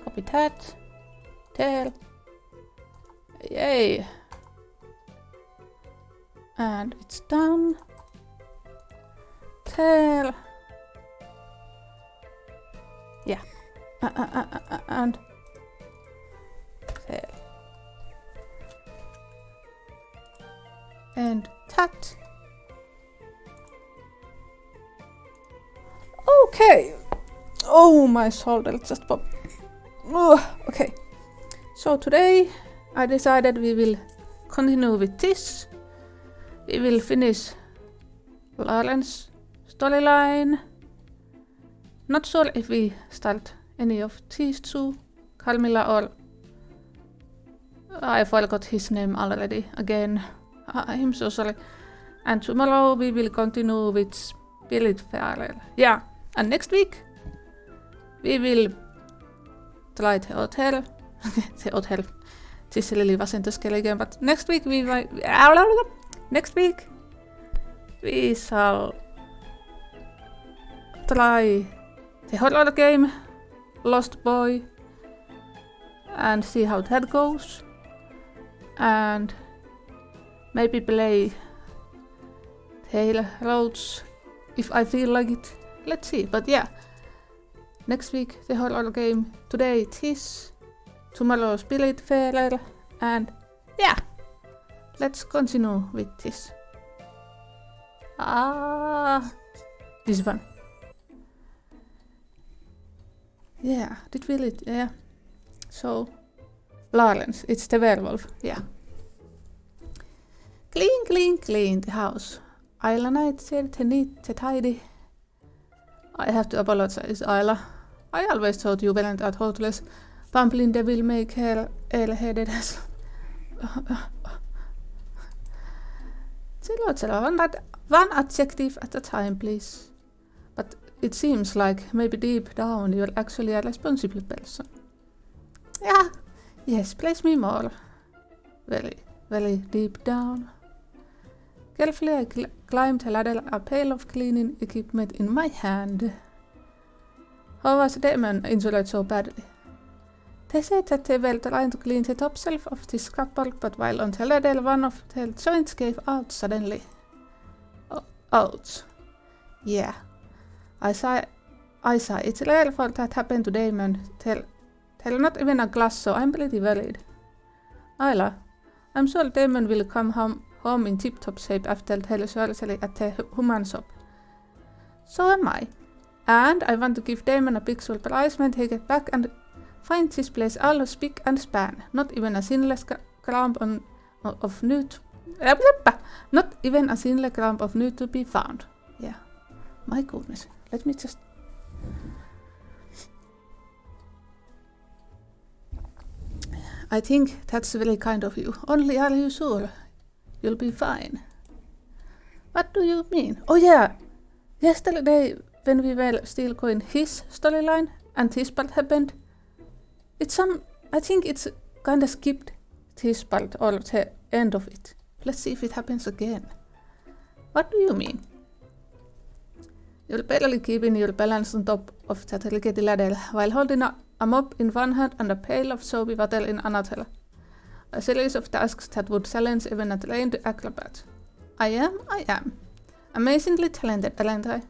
Copy that. Tail. Yay. And it's done. Tail. Yeah. And tail. And tat. Okay. Oh, my shoulder just popped. Okay. So today I decided we will continue with this. We will finish Lauren's storyline. Not sure if we start any of these two, Carmilla or I forgot his name already again. I'm so sorry. And tomorrow we will continue with Spiritfarer. Yeah, and next week we will try the hotel. The hotel. This really wasn't a scary game, but next week we shall try the horror game Lost Boy and see how that goes, and maybe play Tail Roads if I feel like it. Let's see, but yeah, next week the horror game, today this, tomorrow Spiritfarer, and yeah, let's continue with this. This one. Yeah, did we it? Yeah. So, Lawrence, it's the werewolf, yeah. Clean, clean, clean the house. Ayla Knight said to neat, to tidy. I have to apologize, Ayla. I always thought you weren't at hopeless. Pumplin devil make her ale-headed as... One adjective at a time, please. But it seems like maybe deep down you're actually a responsible person. Yeah, yes, place me more. Very, very deep down. Carefully I climbed a ladder, a pail of cleaning equipment in my hand. How was Demon injured so badly? They said that they were trying to clean the top shelf of the scaffold, but while on the ladder one of the joints gave out suddenly. Ouch. Yeah. I saw it's rare for that happened to Damon. Tell not even a glass, so I'm pretty worried. Ayla, I'm sure Damon will come home in tip-top shape after the surgery at the human shop. So am I. And I want to give Damon a big surprise when they get back and find this place all spick and span. Not even a sinless clump of newt. Not even a single clump of newt to be found. Yeah. My goodness. Let me just... I think that's very kind of you. Only are you sure? You'll be fine. What do you mean? Oh yeah! Yesterday, when we were still going his storyline and this part happened, I think it's kinda skipped this part or the end of it. Let's see if it happens again. What do you mean? You're barely keeping your balance on top of that rickety ladder while holding a mop in one hand and a pail of soapy water in another. A series of tasks that would challenge even a trained acrobat. I am. Amazingly talented, aren't I?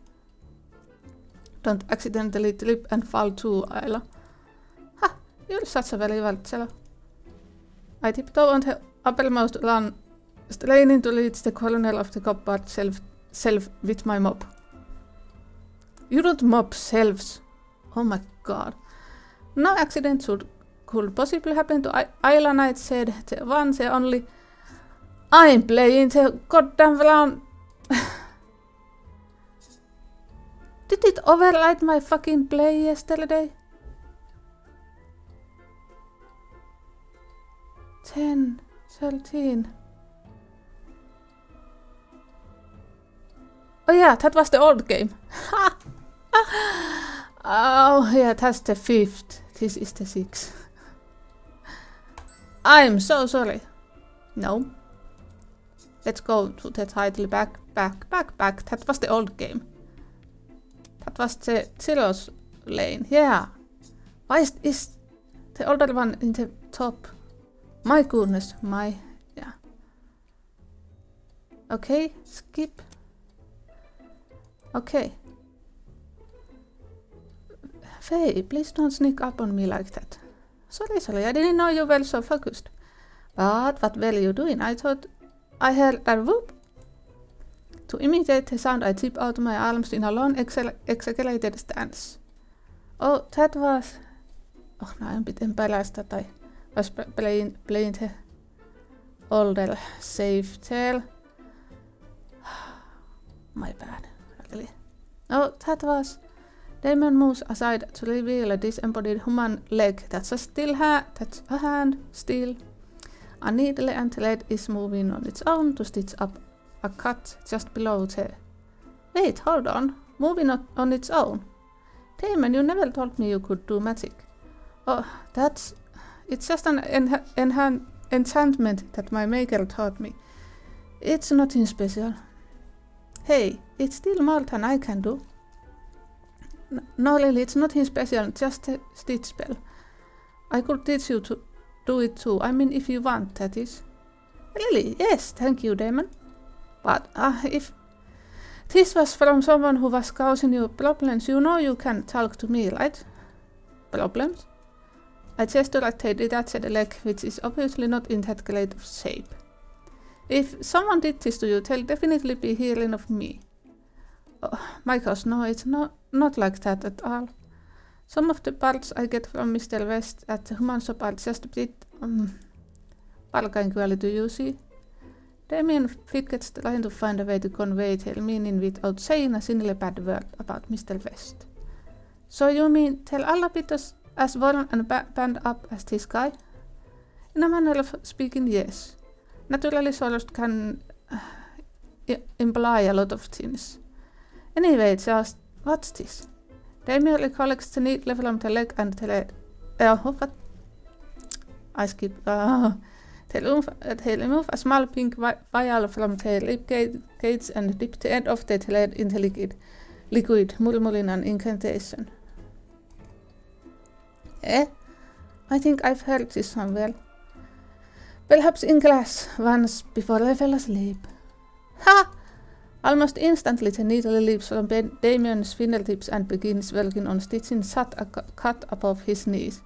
Don't accidentally trip and fall too, Ayla. Ha! You're such a very fellow. I tiptoe on the uppermost run, straining to reach the corner of the cupboard shelf with my mop. You don't mop shelves. Oh my god. No accident could possibly happen to Ayla Knight said the one, the only. I'm playing the goddamn round. Did it override my fucking play yesterday? 10, 13. Oh yeah, that was the old game. Oh yeah, that's the 5th. This is the 6th. I'm so sorry. No. let's go to the title back. That was the old game. That was the Zeros lane. Yeah. Why is the older one in the top? My goodness, yeah. Okay, skip. Okay. Faye, please don't sneak up on me like that. Sorry, I didn't know you were so focused. But what were you doing? I thought I heard a whoop. To imitate the sound, I tip out my arms in a long exaggerated stance. Oh, that was... Oh, now I'm a bit embarrassed that I was playing the older safe tale. My bad, really. Oh, that was... Damon moves aside to reveal a disembodied human leg. That's a hand, still. A needle and thread is moving on its own to stitch up a cut just below the... Wait, hold on. Moving on its own? Damon, you never told me you could do magic. Oh, it's just an enchantment that my maker taught me. It's nothing special. Hey, it's still more than I can do. No, really, it's nothing special, just a stitch spell. I could teach you to do it too. I mean, if you want, that is. Really? Yes, thank you, Damon. But if this was from someone who was causing you problems, you know you can talk to me, right? Problems? I gestured at the detached leg, which is obviously not in that great of shape. If someone did this to you, they'll definitely be hearing of me. Oh, my gosh, no, it's not like that at all. Some of the parts I get from Mr. West at the human shop are just a bit bargain quality, you see. Damien Fitgets trying to find a way to convey their meaning without saying a single bad word about Mr. West. So you mean tell all of it as warm and band up as this guy? In a manner of speaking, yes. Naturally, solos can imply a lot of things. Anyway, just what's this? Damien recollects the needle from the leg and the leg. What? I skip. They remove a small pink vial from the rib cage and dip the end of the thread in the liquid, murmuring an incantation. I think I've heard this somewhere. Perhaps in class, once before I fell asleep. Ha! Almost instantly the needle leaps from Damien's fingertips and begins working on stitching shut a cut above his knees.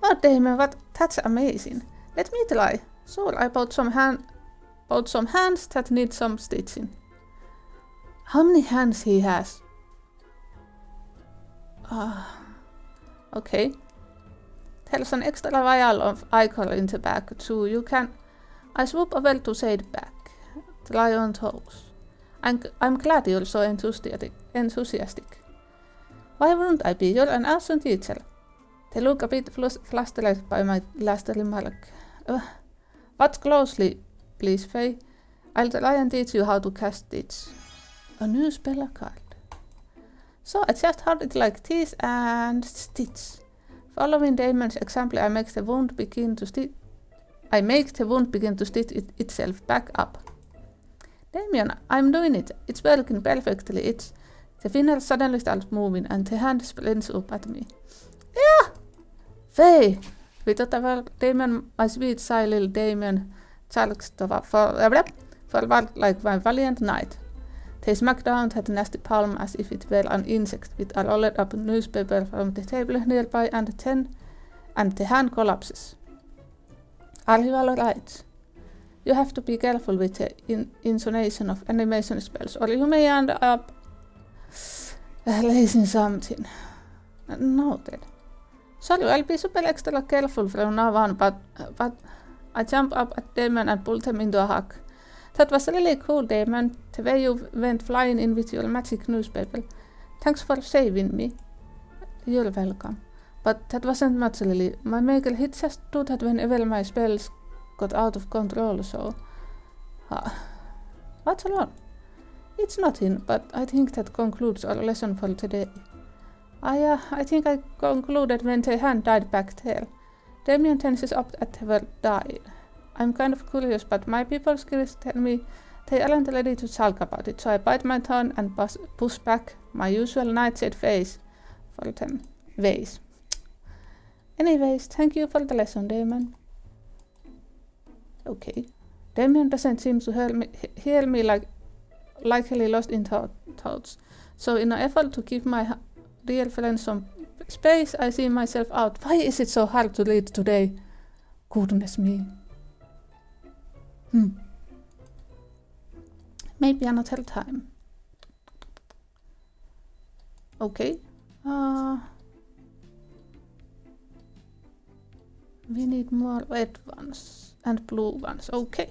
Oh, Damien, that's amazing. Let me try. Sure, I bought some hands that need some stitching. How many hands he has? Okay. There's an extra vial of ichor in the back too. I swoop over to shade back. Try on toes. I'm glad you're so enthusiastic. Why wouldn't I be? You're an awesome teacher. They look a bit flustered by my last remark. Watch closely, please, Faye. I'll try and teach you how to cast this. A new spell card. So I just hold it like this and stitch. Following Damon's example, I make the wound begin to stitch itself back up. Damien, I'm doing it. It's working perfectly. The finger suddenly starts moving and the hand sprints up at me. Yeah! Faye! Without Damien, my sweet shy little Damien, charged forward like my valiant knight. They smack down that nasty palm as if it were an insect with a rolled up newspaper from the table nearby and the hand collapses. Are you alright? You have to be careful with the intonation of animation spells or you may end up erasing something. Noted. Sorry, I'll be super extra careful from now on, but I jump up at Damon and pull them into a hug. That was really cool, Damon, the way you went flying in with your magic newspaper. Thanks for saving me. You're welcome. But that wasn't much really. My maker, he'd just do that whenever my spells got out of control, so... What's wrong? It's nothing, but I think that concludes our lesson for today. I think I concluded when the hand died back there. Damien tenses up at the word died. I'm kind of curious, but my people skills tell me they aren't ready to talk about it, so I bite my tongue and push back my usual nightshade face for 10 ways. Anyways, thank you for the lesson, Damon. Okay. Damien doesn't seem to hear me likely lost in thoughts. So in an effort to give my real friends some space, I see myself out. Why is it so hard to read today? Goodness me. Maybe another time. Okay. We need more red ones and blue ones. Okay.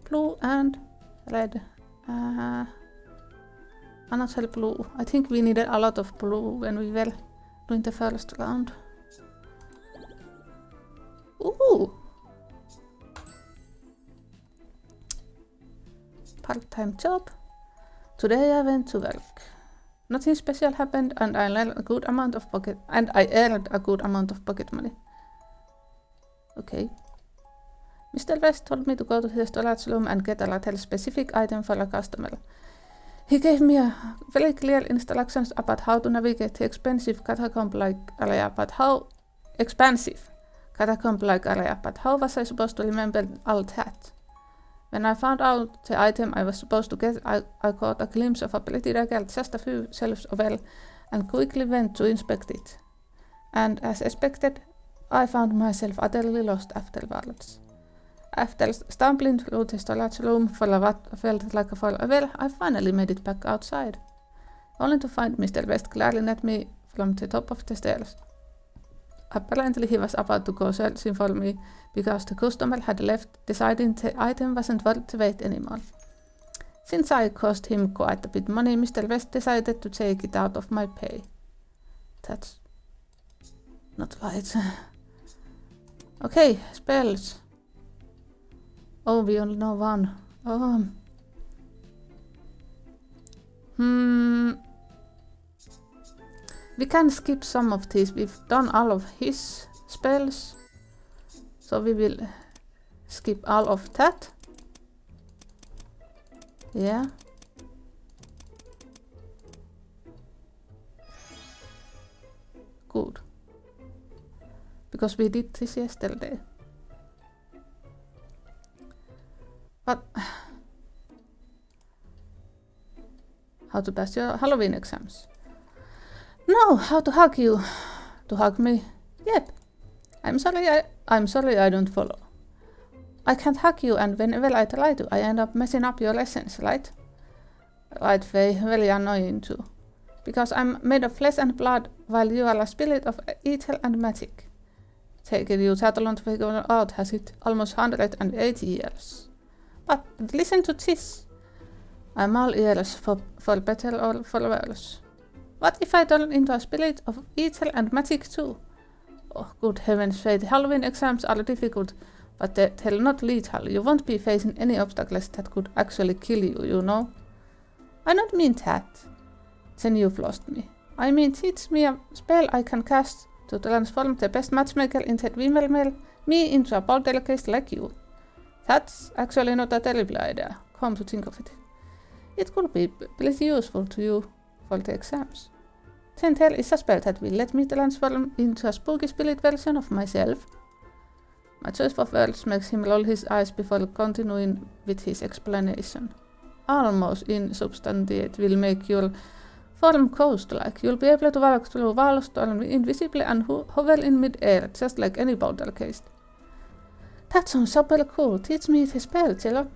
Blue and red. Another blue. I think we needed a lot of blue when we were doing the first round. Ooh! Part-time job. Today I went to work. Nothing special happened, and I earned a good amount of pocket money. Okay. Mr. West told me to go to his storage room and get a little specific item for a customer. He gave me a very clear instructions about how to navigate the expensive catacomb-like area, but how was I supposed to remember all that? When I found out the item I was supposed to get, I caught a glimpse of a pretty regal just a few shelves away and quickly went to inspect it. And as expected, I found myself utterly lost afterwards. After stumbling through the storage room for what felt like a while, I finally made it back outside, only to find Mr. West glaring at me from the top of the stairs. Apparently he was about to go searching for me because the customer had left, deciding the item wasn't worth the wait anymore. Since I cost him quite a bit money, Mr. West decided to take it out of my pay. That's not right. Okay, spells. Oh, we only know one. We can skip some of these. We've done all of his spells. So we will skip all of that. Yeah. Good. Because we did this yesterday. But how to pass your Halloween exams? No, how to hug you. To hug me? Yep. I'm sorry I don't follow. I can't hug you, and whenever I try to, I end up messing up your lessons, right? Right, Faye, very annoying too. Because I'm made of flesh and blood, while you are a spirit of ether and magic. Taken you that long to figure out, has it? Almost 180 years. But listen to this. I'm all ears for better or for worse. What if I turn into a spirit of ether and magic too? Oh, good heavens, Faye, the Halloween exams are difficult, but they're not lethal. You won't be facing any obstacles that could actually kill you, you know? I don't mean that. Then you've lost me. I mean, teach me a spell I can cast to transform the best matchmaker in that Wimmelmel, me into a poltergeist like you. That's actually not a terrible idea, come to think of it. It could be pretty useful to you for the exams. Tell is a spell that will let me transform into a spooky spirit version of myself. My choice for words makes him roll his eyes before continuing with his explanation. Almost insubstantiate will make your form ghost-like. You'll be able to walk through walls, turn invisibly, and hover in mid-air, just like any poltergeist. That sounds super cool. Teach me the spell, Jello.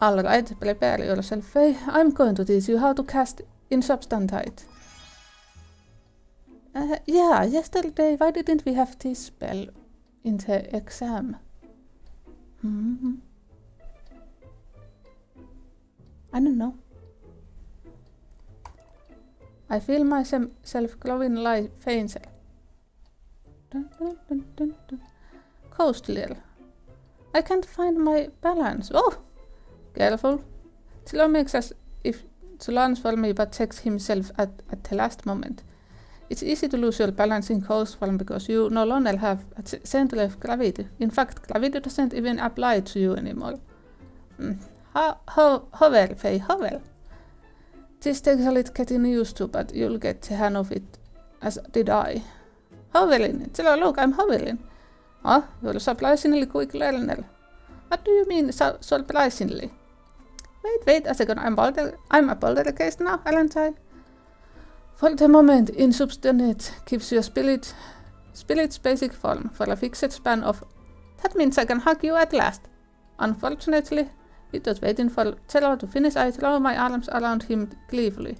Alright, prepare yourself, Faye. I'm going to teach you how to cast insubstantiate. Yeah, yesterday, why didn't we have this spell in the exam? I don't know. I feel myself glowing like fainter. Coastlier. I can't find my balance. Oh! Careful. Tilo makes as if to launch for me, but checks himself at the last moment. It's easy to lose your balance in coast form because you no longer have a center of gravity. In fact, gravity doesn't even apply to you anymore. Hovel, Faye, hovel. This takes a little getting used to, but you'll get the hang of it, as did I. Hoveling. Look, I'm hoveling. Oh, you're surprisingly quick learner. What do you mean, surprisingly? Wait a second, I'm a poltergeist now, aren't I? For the moment, insubstantiate gives you a spirit's basic form for a fixed span of... That means I can hug you at last. Unfortunately, without waiting for Cello to finish, I throw my arms around him gleefully.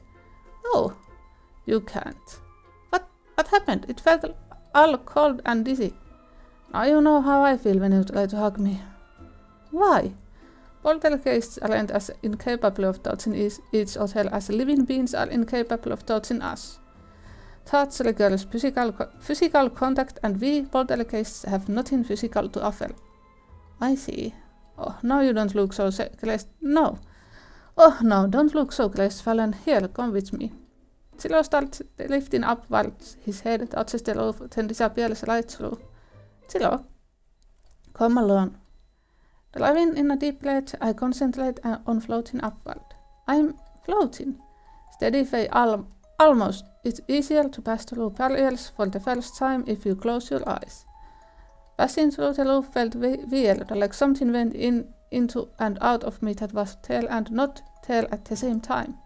Oh, you can't. What happened? It felt all cold and dizzy. Now you know how I feel when you try to hug me. Why? Poltergeists aren't as incapable of touching each other as living beings are incapable of touching us. Touch requires physical contact, and we poltergeists have nothing physical to offer. I see. Oh, now you don't look so no. Oh, no, don't look so crestfallen. Here, come with me. Zillow starts lifting upwards. His head touches the roof, then disappears right through. Zillow, come along. Driving in a deep breath, I concentrate on floating upward. I'm floating. Steady Faye, almost. It's easier to pass through barriers for the first time if you close your eyes. Passing through the roof felt weird, like something went into and out of me that was tail and not tail at the same time.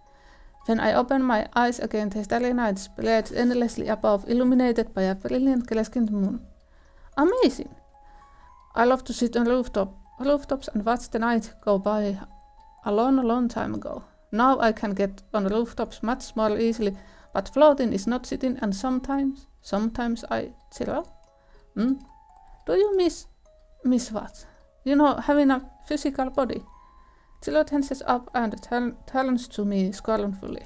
When I opened my eyes again, the starry night spread endlessly above, illuminated by a brilliant crescent moon. Amazing! I love to sit on rooftops and watch the night go by a long time ago. Now I can get on rooftops much more easily, but floating is not sitting, and sometimes I chill. Do you miss what? You know, having a physical body. Chilo tenses up and turns to me scornfully.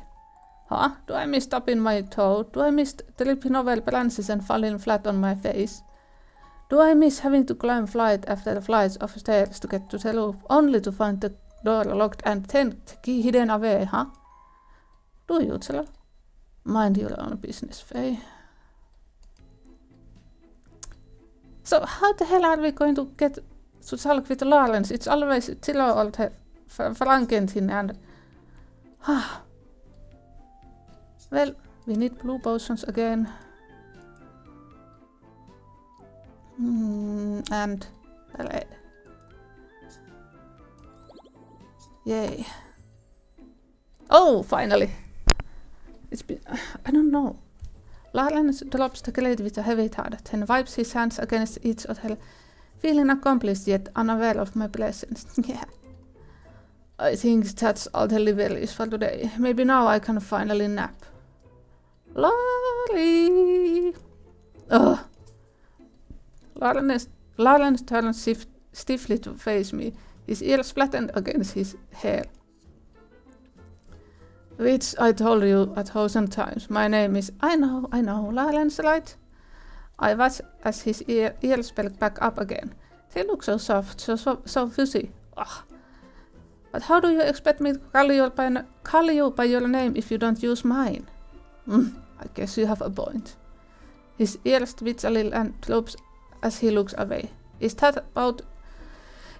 Huh? Do I miss stubbing my toe? Do I miss tripping over branches and falling flat on my face? Do I miss having to climb flight after flights of stairs to get to the roof, only to find the door locked and then the key hidden away, huh? Do you, Chilo? Mind your own business, Faye. So how the hell are we going to get to talk with Lawrence? It's always Chilo or the Frankenstein and... Well, we need blue potions again. And... Well, yay. Oh, finally! It's been... I don't know. Lawrence drops the glade with a heavy thud, then wipes his hands against each other, feeling accomplished yet unaware of my presence. Yeah. I think that's all the deliveries for today. Maybe now I can finally nap. Lolly! Ugh. Lawrence turns stiffly to face me, his ears flattened against his hair. Which I told you 1,000 times. My name is... I know, Lawrence, right? I watch as his ears perk back up again. They look so soft, so fuzzy. Ugh. But how do you expect me to call you by your name if you don't use mine? I guess you have a point. His ears twitch a little and droops as he looks away. Is that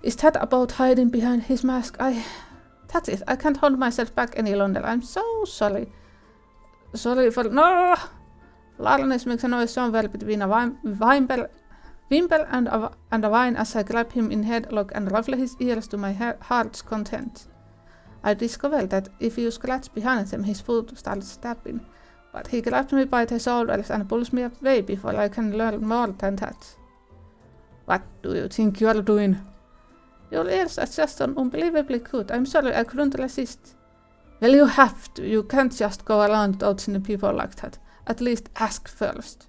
about hiding behind his mask? That's it. I can't hold myself back any longer. I'm so sorry. Sorry for... No! Lawrence makes a noise somewhere between a whimper and a whine as I grab him in headlock and ruffle his ears to my heart's content. I discover that if you scratch behind him, his foot starts tapping. But he grabs me by the shoulders and pulls me away before I can learn more than that. What do you think you are doing? Your ears are just unbelievably good. I'm sorry, I couldn't resist. Well, you have to. You can't just go around touching people like that. At least ask first.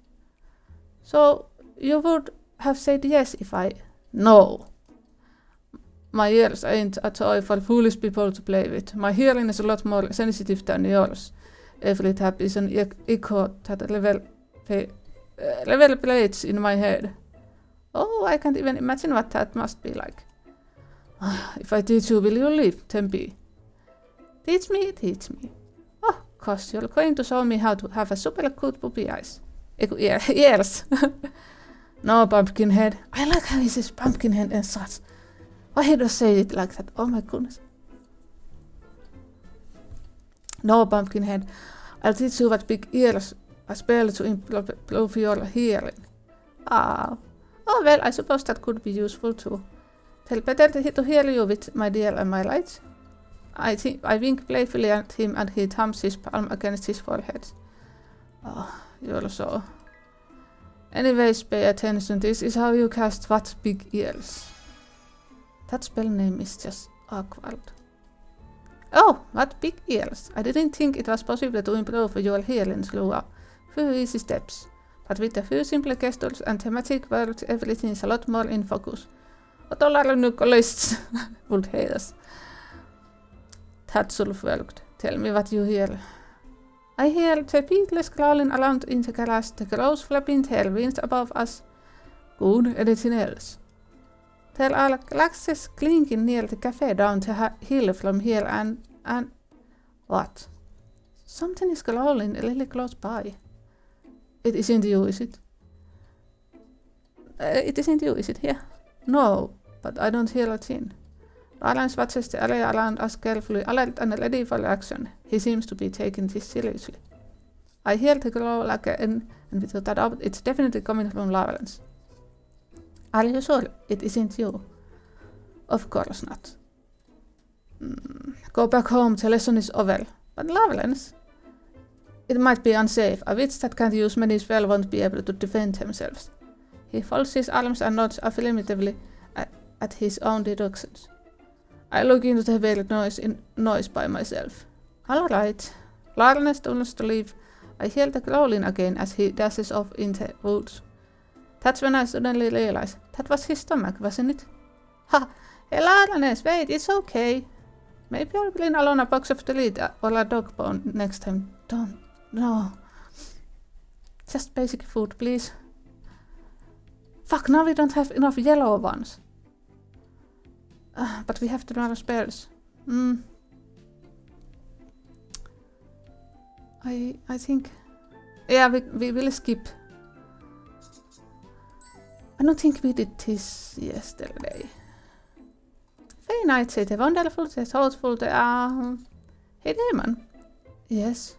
So, you would have said yes if I... No. My ears ain't a toy for foolish people to play with. My hearing is a lot more sensitive than yours. Every tap is an echo that reverberates in my head. Oh, I can't even imagine what that must be like. If I teach you, will you leave, Tempe? Teach me. Oh, 'cause you're going to show me how to have a super good puppy eyes. Ears. No, Pumpkinhead. I like how he says Pumpkinhead and such. Why he does say it like that? Oh my goodness. No, Pumpkinhead. I'll teach you what big ears a spell to improve your hearing. Ah. Oh well, I suppose that could be useful too. Tell better to hear you with, my dear, am I right? I wink playfully at him and he thumps his palm against his forehead. Oh, you're so... Anyways, pay attention. This is how you cast What Big Ears. That spell name is just awkward. Oh, What Big Ears. I didn't think it was possible to improve your hearing through a few easy steps. But with a few simple gestures and thematic words, everything is a lot more in focus. Otolla nykollists would hate us. That should have worked. Tell me what you hear. I hear the beetles crawling around in the garage, the crows flapping their wings above us. Good, anything else? There are glasses clinking near the cafe down the hill from here and... What? Something is growling really close by. It isn't you, is it? It isn't you, is it? Yeah. No, but I don't hear a thing. Alan watches the area around us carefully, alert and ready for action. He seems to be taking this seriously. I hear the growl again, and without that doubt, it's definitely coming from Lawrence. Are you sure it isn't you? Of course not. Go back home, the lesson is over. But Lawrence? It might be unsafe. A witch that can't use many spells won't be able to defend themselves. He folds his arms and nods affirmatively at his own deductions. I look into the weird noise by myself. All right. Lawrence turns to leave. I hear the growling again as he dashes off in the woods. That's when I suddenly realize that was his stomach, wasn't it? Ha! Hey Lawrence, wait, it's okay. Maybe I'll bring along a box of delete or a dog bone next time. Don't. No. Just basic food, please. Fuck, now we don't have enough yellow ones. But we have to run spells. I think... Yeah, we will skip. I don't think we did this yesterday. Very nice, the wonderful, the thoughtful, the... Hey, Damon. Yes?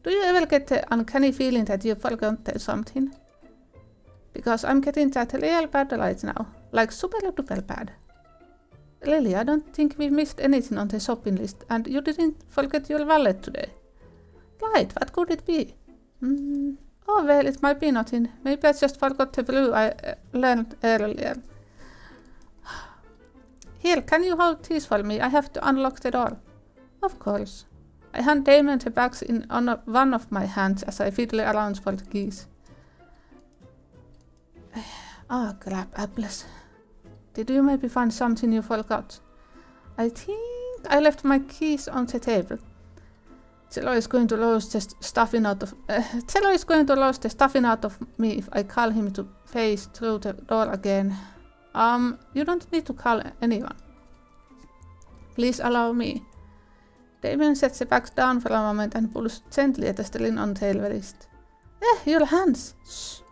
Do you ever get the uncanny feeling that you forgot something? Because I'm getting that real bad right now. Like super duper bad. Really, I don't think we missed anything on the shopping list, and you didn't forget your wallet today. Right, what could it be? Oh well, it might be nothing. Maybe I just forgot the brew I learned earlier. Here, can you hold these for me? I have to unlock the door. Of course. I hand Damon the bags in on one of my hands as I fiddle around for the keys. Ah, crap, apples. Did you maybe find something you forgot? I think I left my keys on the table. Cello is going to lose the stuffing out of me if I call him to face through the door again. You don't need to call anyone. Please allow me. Damien sets the bags down for a moment and pulls gently at the string on the wrist. Your hands! Shh.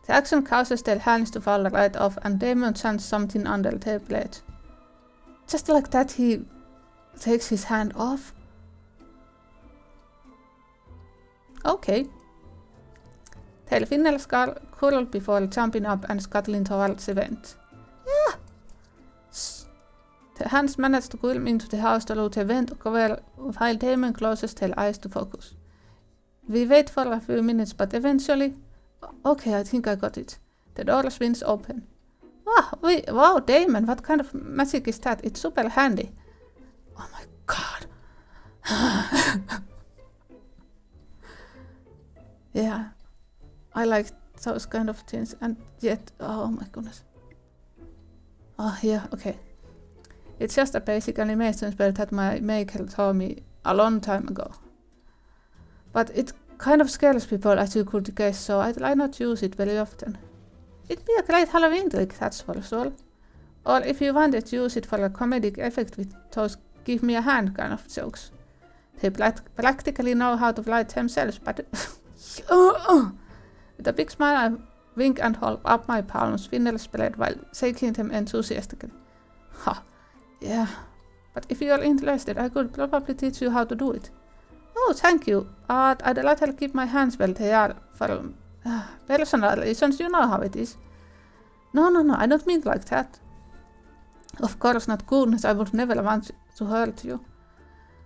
The action causes their hands to fall right off and Damien chants something under their plate. Just like that he takes his hand off. Okay. Tail Finnell's curled before jumping up and scuttling towards the vent. Yeah! Shh. The hands manage to climb into the house through the vent cover while Damon closes their eyes to focus. We wait for a few minutes, but eventually... Okay, I think I got it. The door swings open. Wow, Damon, what kind of magic is that? It's super handy. Oh my god. Yeah, I like those kind of things, and yet, oh my goodness. Oh yeah, okay. It's just a basic animation spell that my maker taught me a long time ago. But it kind of scares people, as you could guess, so I try not to use it very often. It'd be a great Halloween trick, that's for sure. Or if you wanted to use it for a comedic effect with those give me a hand kind of jokes. They practically know how to fly themselves, but with a big smile I wink and hold up my palms, fingers spread while shaking them enthusiastically. Ha, yeah, but if you are interested, I could probably teach you how to do it. Oh, thank you, but I'd rather keep my hands where they are for personal reasons, you know how it is. No, I don't mean like that. Of course not, goodness, I would never want to hurt you.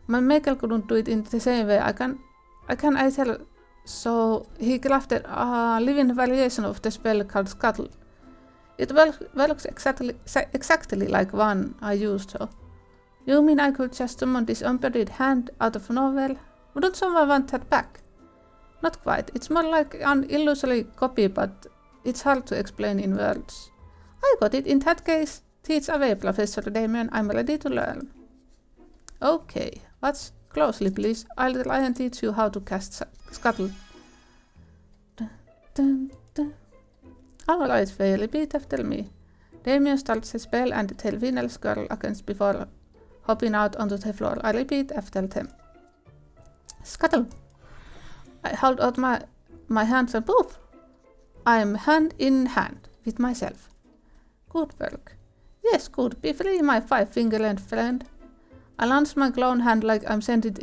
My maker couldn't do it in the same way. I tell. So he crafted a living variation of the spell called Scuttle. It works exactly like one I used, so. You mean I could just summon this unburied hand out of nowhere? Wouldn't someone want that back? Not quite. It's more like an illusory copy, but it's hard to explain in words. I got it. In that case, teach away, Professor Damien. I'm ready to learn. Okay, watch closely, please. I'll try and teach you how to cast Scuttle. Alright, Faye, repeat after me. Damien starts the spell and the tailwinners curl against before hopping out onto the floor. I repeat after them. Scuttle. I hold out my hands and poof! I am hand in hand with myself. Good work. Yes, good. Be free, my 5-finger-length friend. I launch my clone hand like I'm sending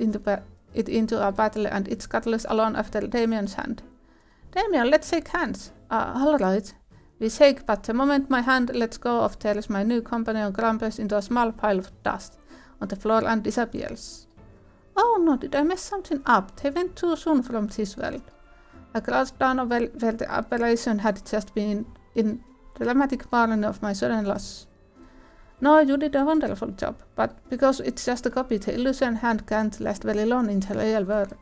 it into a battle and it scuttles along after Damien's hand. Damien, let's shake hands. Alright. We shake, but the moment my hand lets go of Tails, my new companion crumbles into a small pile of dust on the floor and disappears. Oh no, did I mess something up? They went too soon from this world. I crouched down where the apparition had just been in dramatic mourning of my sudden loss. No, you did a wonderful job, but because it's just a copy, the illusion hand can't last very long in the real world.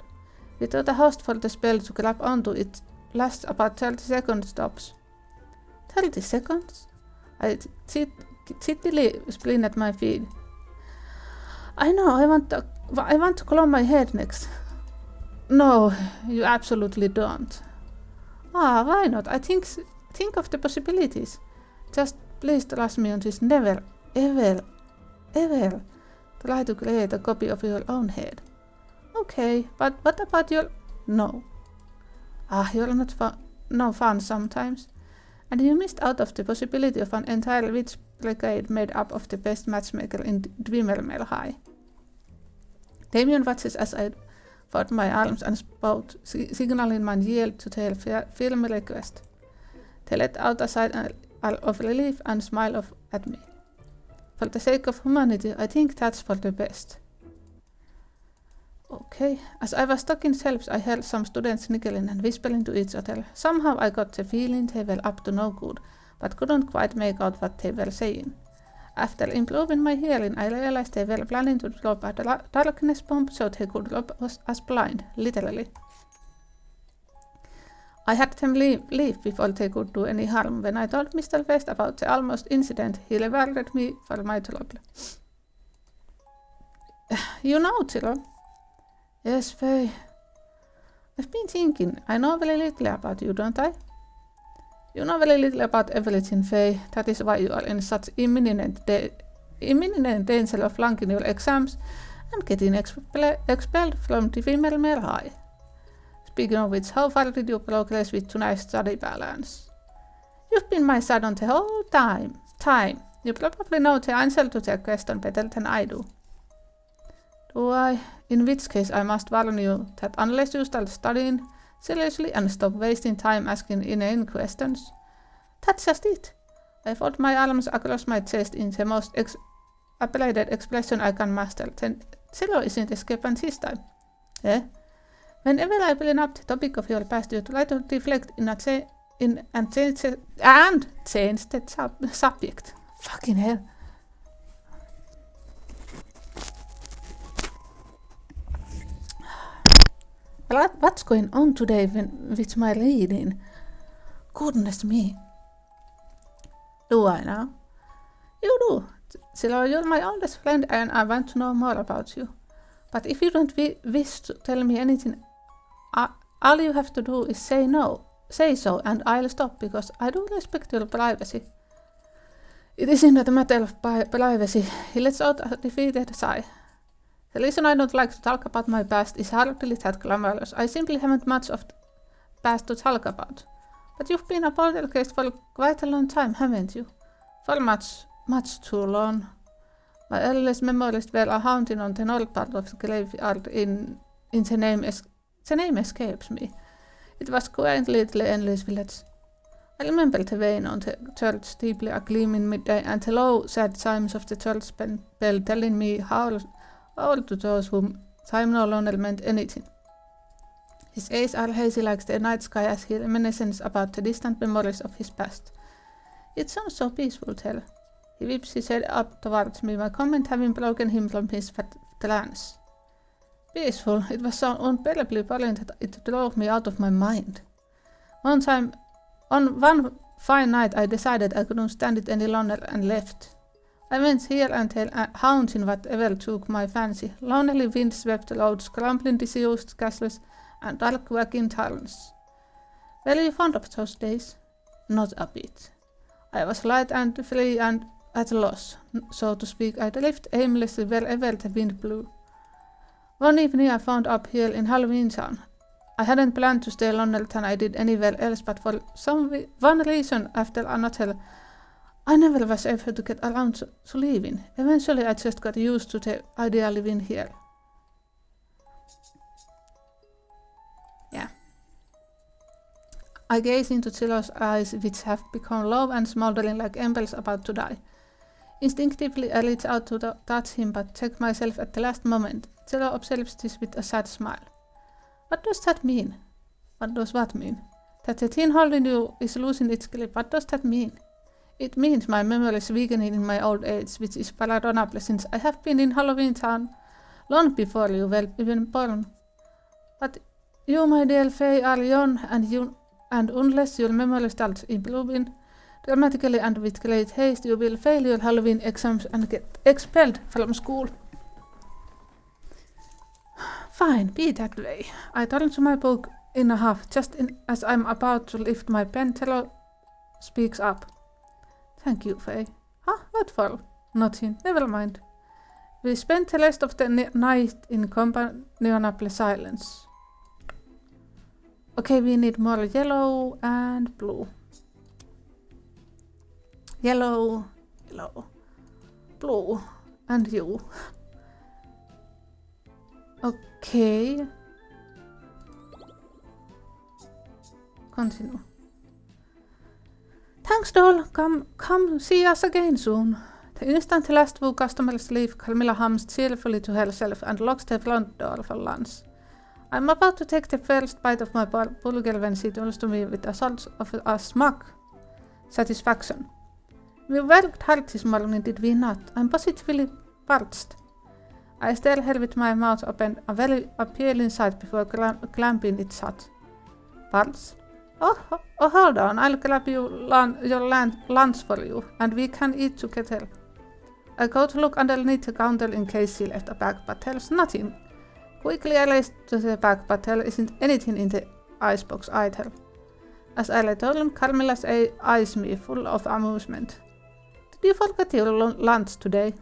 Without a host for the spell to grab onto, it lasts about 30 seconds tops. 30 seconds? I chittily spleen at my feet. I know, I want to clone my head next. No, you absolutely don't. Why not? I think of the possibilities. Just please trust me on this. Never, ever try to create a copy of your own head. Okay, but what about your... No. You're not no fun sometimes. And you missed out of the possibility of an entire witch brigade made up of the best matchmaker in Dwimmermel High. Damien watches as I fold my arms and spout, signaling my yield to their firm request. They let out a sigh of relief and smile at me. For the sake of humanity, I think that's for the best. Okay, as I was stuck in shelves, I heard some students sniggering and whispering to each other. Somehow I got the feeling they were up to no good, but couldn't quite make out what they were saying. After improving my hearing, I realized they were planning to drop a darkness bomb so they could drop us blind, literally. I had them leave before they could do any harm. When I told Mr. West about the almost incident, he rewarded me for my trouble. You know, Tiro. Yes, Faye. I've been thinking, I know very little about you, don't I? You know very little about everything, Faye. That is why you are in such imminent danger of flunking your exams and getting expelled from the Dwimmermel High. Speaking of which, how far did you progress with tonight's study balance? You've been my son the whole time. You probably know the answer to that question better than I do. Do I? In which case I must warn you that unless you start studying seriously and stop wasting time asking inane questions. That's just it. I fold my arms across my chest in the most applied expression I can master. Then Zero isn't escaping this time. Eh? Whenever I bring up the topic of your past, you try to deflect and change the subject. Fucking hell. What's going on today with my reading? Goodness me. Do I now? You do. Zero, you're my oldest friend and I want to know more about you. But if you don't wish to tell me anything, all you have to do is say no. Say so and I'll stop because I do respect your privacy. It isn't a matter of privacy. He lets out a defeated sigh. The reason I don't like to talk about my past is hardly that glamorous. I simply haven't much of the past to talk about. But you've been a poltergeist for quite a long time, haven't you? For much too long. My earliest memories were a haunting on the north part of the graveyard in the name escapes me. It was quaint little endless village. I remember the vane on the church steeple agleam in midday and the low, sad chimes of the church bell telling me how all to those whom time no longer meant anything. His eyes are hazy like the night sky as he reminisces about the distant memories of his past. It sounds so peaceful, Tell. He whips his head up towards me, my comment having broken him from his trance. Peaceful, it was so unbearably boring that it drove me out of my mind. On one fine night I decided I couldn't stand it any longer and left. I went here and there haunting whatever took my fancy, lonely wind-swept roads, crumbling disused castles, and dark wagging tarns. Were you fond of those days? Not a bit. I was light and free and at a loss, so to speak. I drifted aimlessly wherever the wind blew. One evening I found up here in Halloween Town. I hadn't planned to stay longer than I did anywhere else, but for one reason after another, I never was able to get around to leaving. Eventually I just got used to the idea of living here. Yeah. I gaze into Chilo's eyes, which have become low and smoldering like embers about to die. Instinctively I reach out to touch him, but check myself at the last moment. Chilo observes this with a sad smile. What does that mean? What does what mean? That the thing holding you is losing its grip. What does that mean? It means my memory is weakening in my old age, which is paradoxal since I have been in Halloween Town long before you were even born. But you, my dear Faye, are young, and unless your memory starts improving dramatically and with great haste, you will fail your Halloween exams and get expelled from school. Fine, be that way. I turn to my book in a huff, as I'm about to lift my pen. Telo speaks up. Thank you, Faye. Huh? What for? Nothing. Never mind. We spent the rest of the night in companionable silence. Okay, we need more yellow and blue. Yellow, blue, and you. Okay. Continue. Thanks, doll. Come see us again soon. The instant the last two customers leave, Carmilla hums cheerfully to herself and locks the front door for lunch. I'm about to take the first bite of my burger when she turns to me with a sort of a smug satisfaction. We worked hard this morning, did we not? I'm positively parched. I stare her with my mouth open, a very appealing sight before clamping it shut. Parched? Oh, hold on, I'll grab your lunch for you, and we can eat together. I go to look underneath the counter in case she left a bag, but there's nothing. Quickly I race to the bag, but there isn't anything in the icebox either. As I return, Carmilla's eyes me, full of amusement. Did you forget your lunch today?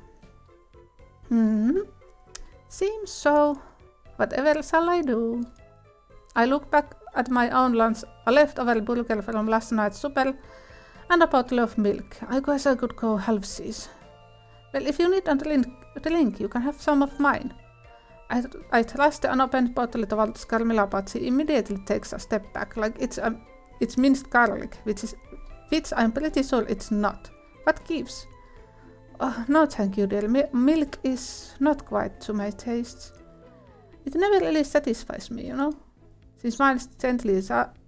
Seems so. Whatever shall I do? I look back at my own lunch, a leftover burger from last night's supper, and a bottle of milk. I guess I could go halvesies. Well, if you need a drink, you can have some of mine. I thrust the unopened bottle towards Carmilla, but she immediately takes a step back, like it's minced garlic, which I'm pretty sure it's not. What gives? Oh, no thank you, dear. Milk is not quite to my tastes. It never really satisfies me, you know. She smiles gently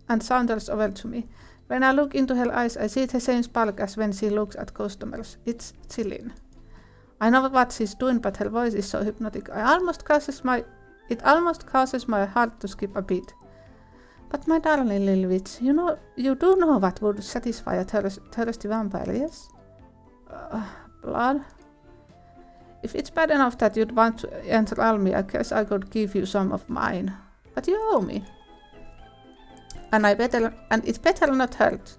and saunters over to me. When I look into her eyes, I see the same spark as when she looks at customers. It's chilling. I know what she's doing, but her voice is so hypnotic. It almost causes my heart to skip a beat. But my darling little witch, you do know what would satisfy a thirsty vampire, yes? Blood? If it's bad enough that you'd want to enthrall me, I guess I could give you some of mine. But you owe me. And it's better not hurt.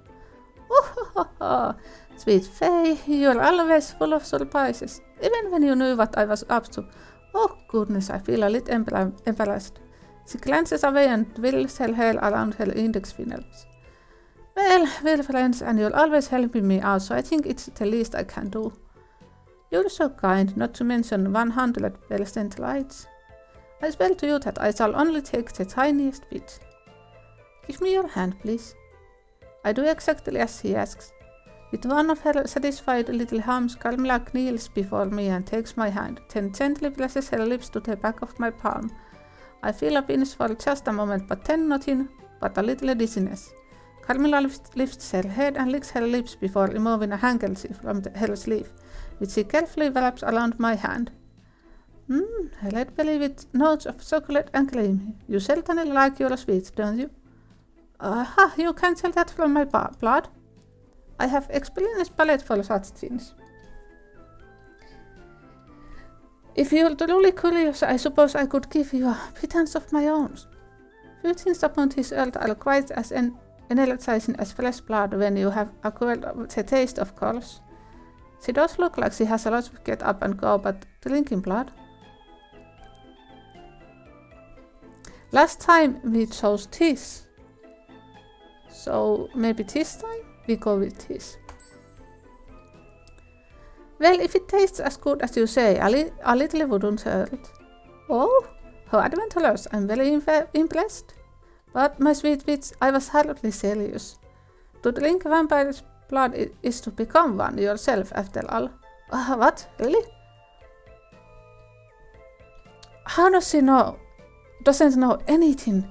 Oh, sweet Faye, you're always full of surprises. Even when you knew what I was up to, Oh goodness, I feel a little embarrassed. She glances away and twiddles her hair around her index fingers. Well, friends, and you're always helping me out, so I think it's the least I can do. You're so kind, not to mention 100% right. I swear to you that I shall only take the tiniest bit. Give me your hand, please. I do exactly as he asks. With one of her satisfied little hums, Carmilla kneels before me and takes my hand, then gently presses her lips to the back of my palm. I feel a pinch for just a moment, but then nothing but a little dizziness. Carmilla lifts her head and licks her lips before removing a handkerchief from her sleeve, which she carefully wraps around my hand. A red belly with notes of chocolate and cream. You certainly like your sweets, don't you? You can tell that from my blood. I have experienced palate for such things. If you're truly curious, I suppose I could give you a pittance of my own. Few things upon this earth are quite as energizing as fresh blood when you have acquired the taste, of course. She does look like she has a lot to get up and go, but drinking blood? Last time we chose this. So maybe this time we go with this. Well, if it tastes as good as you say, a little wouldn't hurt. Oh, how adventurous! I'm very impressed. But my sweet witch, I was hardly serious. To drink vampire's blood is to become one yourself, after all. What? Really? How does she know? Doesn't know anything.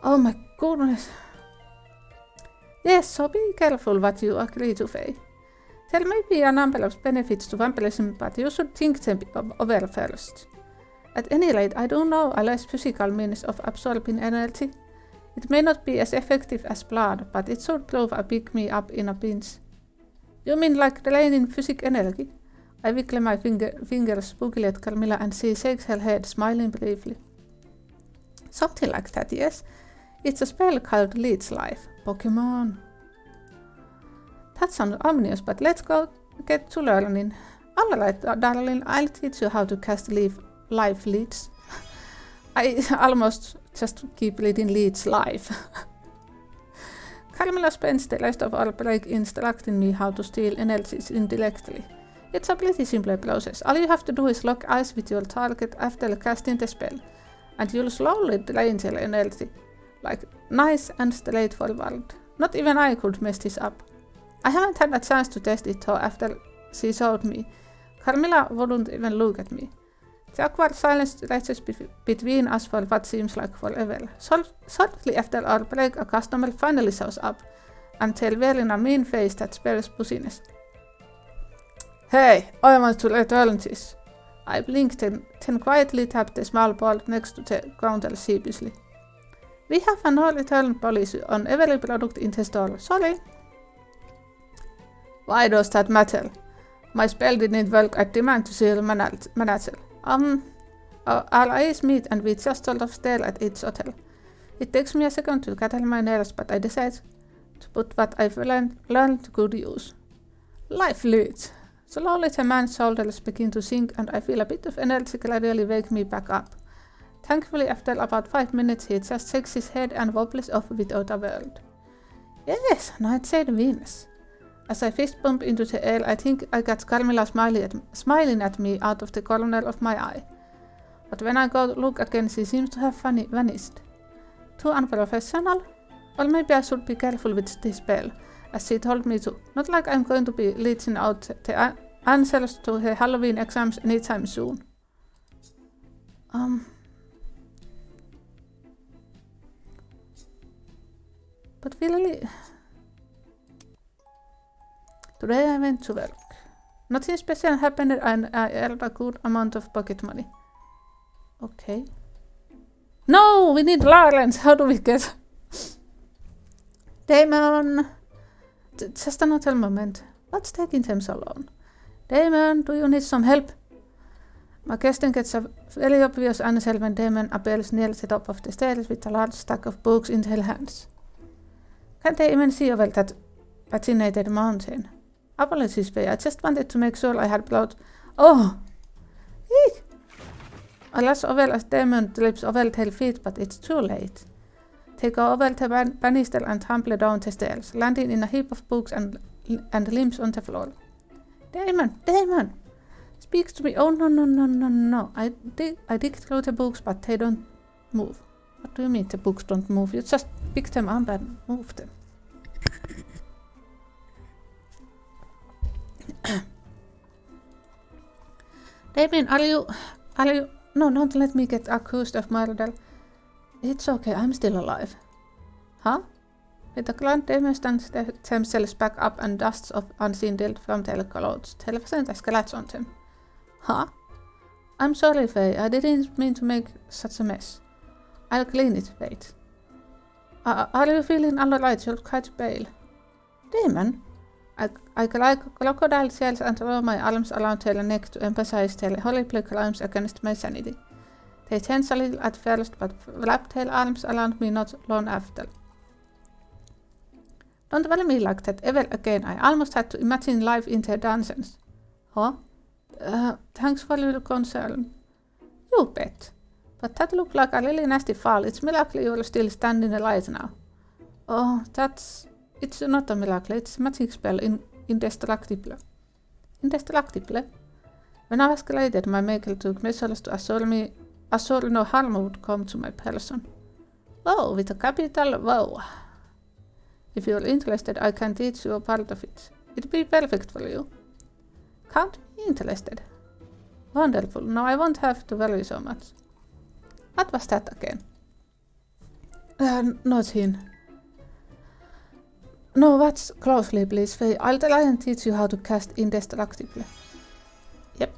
Oh my goodness. Yes, so be careful what you agree to, Faye. There may be a number of benefits to vampirism, but you should think them over first. At any rate, I do know a less physical means of absorbing energy. It may not be as effective as blood, but it should prove a pick me up in a pinch. You mean like draining physical energy? I wiggle my fingers spookily at Carmilla and she shakes her head, smiling briefly. Something like that, yes. It's a spell called Leech Life. Pokemon. That sounds ominous, but let's go get to learning. Alright, darling, I'll teach you how to cast life leads. I almost just keep reading Leech Life. Carmilla spends the rest of our break instructing me how to steal energies indirectly. It's a pretty simple process. All you have to do is lock eyes with your target after casting the spell, and you'll slowly drain their energy. Like, nice and straightforward. Not even I could mess this up. I haven't had a chance to test it though after she showed me. Carmilla wouldn't even look at me. The awkward silence stretches between us for what seems like forever. Shortly after our break, a customer finally shows up, and they're wearing a mean face that spells pussiness. Hey, I want to return this. I blinked and then quietly tapped the small ball next to the counter sheepishly. We have a no return policy on every product in the store, sorry. Why does that matter? My spell didn't work at demand to see the manager. Our eyes meet and we just sort of stare at each other. It takes me a second to gather my nerves, but I decide to put what I've learned to good use. Life leads. Slowly the man's shoulders begin to sink and I feel a bit of energy gradually wake me back up. Thankfully, after about 5 minutes, he just shakes his head and wobbles off without a word. Yes, Nightshade wins. As I fist bump into the air, I think I got Carmilla smiling at me out of the corner of my eye. But when I go look again, she seems to have vanished. Too unprofessional? Or maybe I should be careful with this spell, as she told me to. Not like I'm going to be leeching out the answers to her Halloween exams anytime soon. But really... Today I went to work. Nothing special happened and I earned a good amount of pocket money. Okay. No, we need Lawrence. How do we get... Damon! Just another moment. What's taking them so long? Damon, do you need some help? My question gets a very obvious answer when Damon appears near the top of the stairs with a large stack of books in her hands. Can't they even see over that fascinated mountain? Apologies, Faye. I just wanted to make sure I had brought... Oh! Speak! Alas ovel as demon drips ovel till feet, but it's too late. They go ovel to banister and trample down the stairs, landing in a heap of books and limbs on the floor. Demon! Speaks to me. Oh, no. I dig through the books, but they don't move. What do you mean the books don't move? You just pick them up and move them. Damien, are you... No, don't let me get accused of murder. It's okay, I'm still alive. Huh? With a grunt, Damien stands themselves back up and dusts off unseen dirt from their clothes. They present a scratch on them. Huh? I'm sorry, Faye. I didn't mean to make such a mess. I'll clean it, wait. Are you feeling alright? You're quite pale. Damon? I cry crocodile shells and throw my arms around her neck to emphasize their horrible crimes against my sanity. They tense a little at first, but wrap their arms around me not long after. Don't worry me like that ever again. I almost had to imagine life in their dungeons. Huh? Thanks for your concern. You bet. But that looked like a really nasty fall. It's a miracle you're still standing right now. Oh, it's not a miracle. It's a magic spell indestructible. Indestructible? When I was created, my maker took measures to assure no harm would come to my person. Wow, with a capital wow. If you're interested, I can teach you a part of it. It'd be perfect for you. Can't be interested. Wonderful. Now I won't have to worry so much. What was that again? Nothing. No, watch closely, please, Faye. I'll try and teach you how to cast Indestructible. Yep,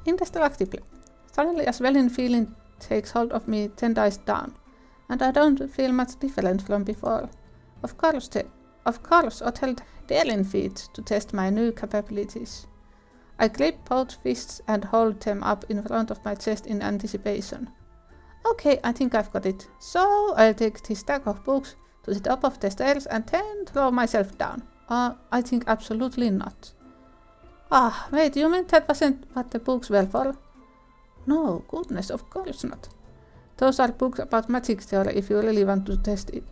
Indestructible. Suddenly a swelling feeling takes hold of me 10 dice down, and I don't feel much different from before. Of course, held daring feet to test my new capabilities. I grip both fists and hold them up in front of my chest in anticipation. Okay, I think I've got it. So I'll take this stack of books to the top of the stairs and then throw myself down. I think absolutely not. Wait, you meant that wasn't what the books were for? No, goodness, of course not. Those are books about magic theory if you really want to test it.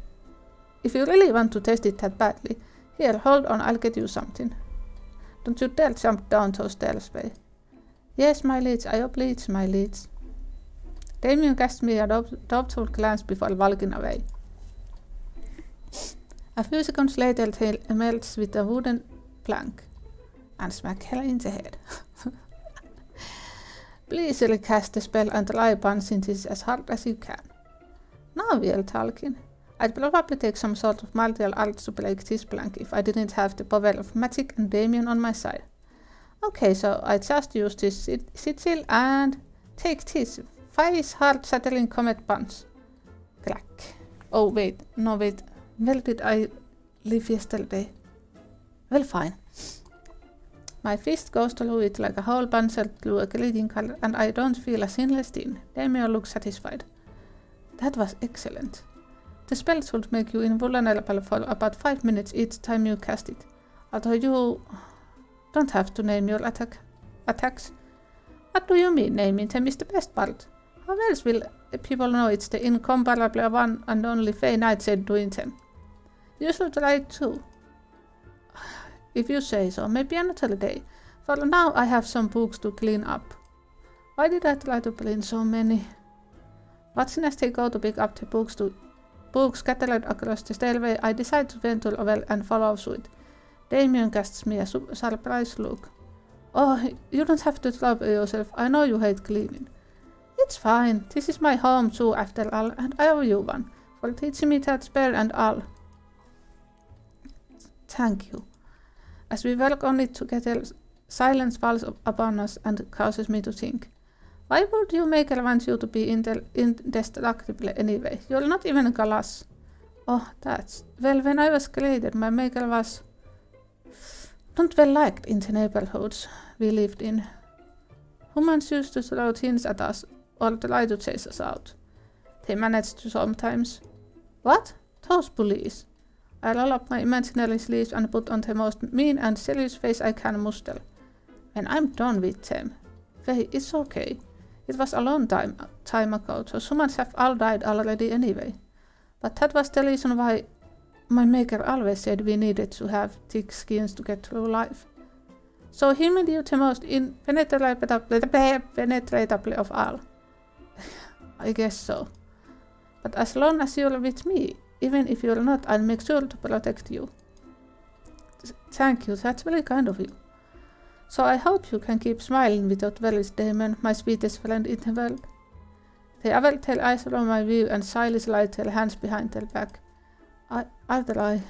If you really want to test it that badly, here, hold on, I'll get you something. Don't you dare jump down those stairs, Faye. Yes, my liege, I oblige, my liege. Damien cast me a doubtful glance before walking away. A few seconds later, he emerged with a wooden plank and smacked her in the head. Please recast the spell and try punching this as hard as you can. Now we are talking. I'd probably take some sort of martial arts to break this plank if I didn't have the power of magic and Damien on my side. Okay, so I just use this sigil and take this 5 hard shattering comet punch. Crack. Oh wait, no wait. Where did I live yesterday? Well, fine. My fist goes through it like a whole puncher through a greeting card, and I don't feel a sinless thing. Damien looks satisfied. That was excellent. The spell should make you invulnerable for about 5 minutes each time you cast it, although you don't have to name your attacks. What do you mean naming them is the best part? How else will people know it's the incomparable one and only Faye Nightshade doing them? You should try it too. If you say so, maybe another day. For now I have some books to clean up. Why did I try to clean so many? Watching as they go to pick up the books scattered across the stairway, I decide to venture over and follow suit. Damien casts me a surprised look. Oh, you don't have to trouble yourself. I know you hate cleaning. It's fine. This is my home too, after all, and I owe you one for teaching me that spell and all. Thank you. As we work on it together, silence falls upon us and causes me to think. Why would your maker want you to be indestructible anyway? You're not even glass. Oh, that's... Well, when I was created, my maker was... not well liked in the neighborhoods we lived in. Humans used to throw things at us or try to chase us out. They managed to sometimes. What? Those bullies. I roll up my imaginary sleeves and put on the most mean and serious face I can muster. When I'm done with them, Faye, it's okay. It was a long time ago, so humans have all died already anyway. But that was the reason why my maker always said we needed to have thick skins to get through life. So he made you the most penetratable of all. I guess so. But as long as you're with me, even if you're not, I'll make sure to protect you. Thank you, that's very kind of you. So I hope you can keep smiling without worries, Damon, my sweetest friend in the world. They will tell eyes from my view and shyly slide their hands behind their back. I'll try.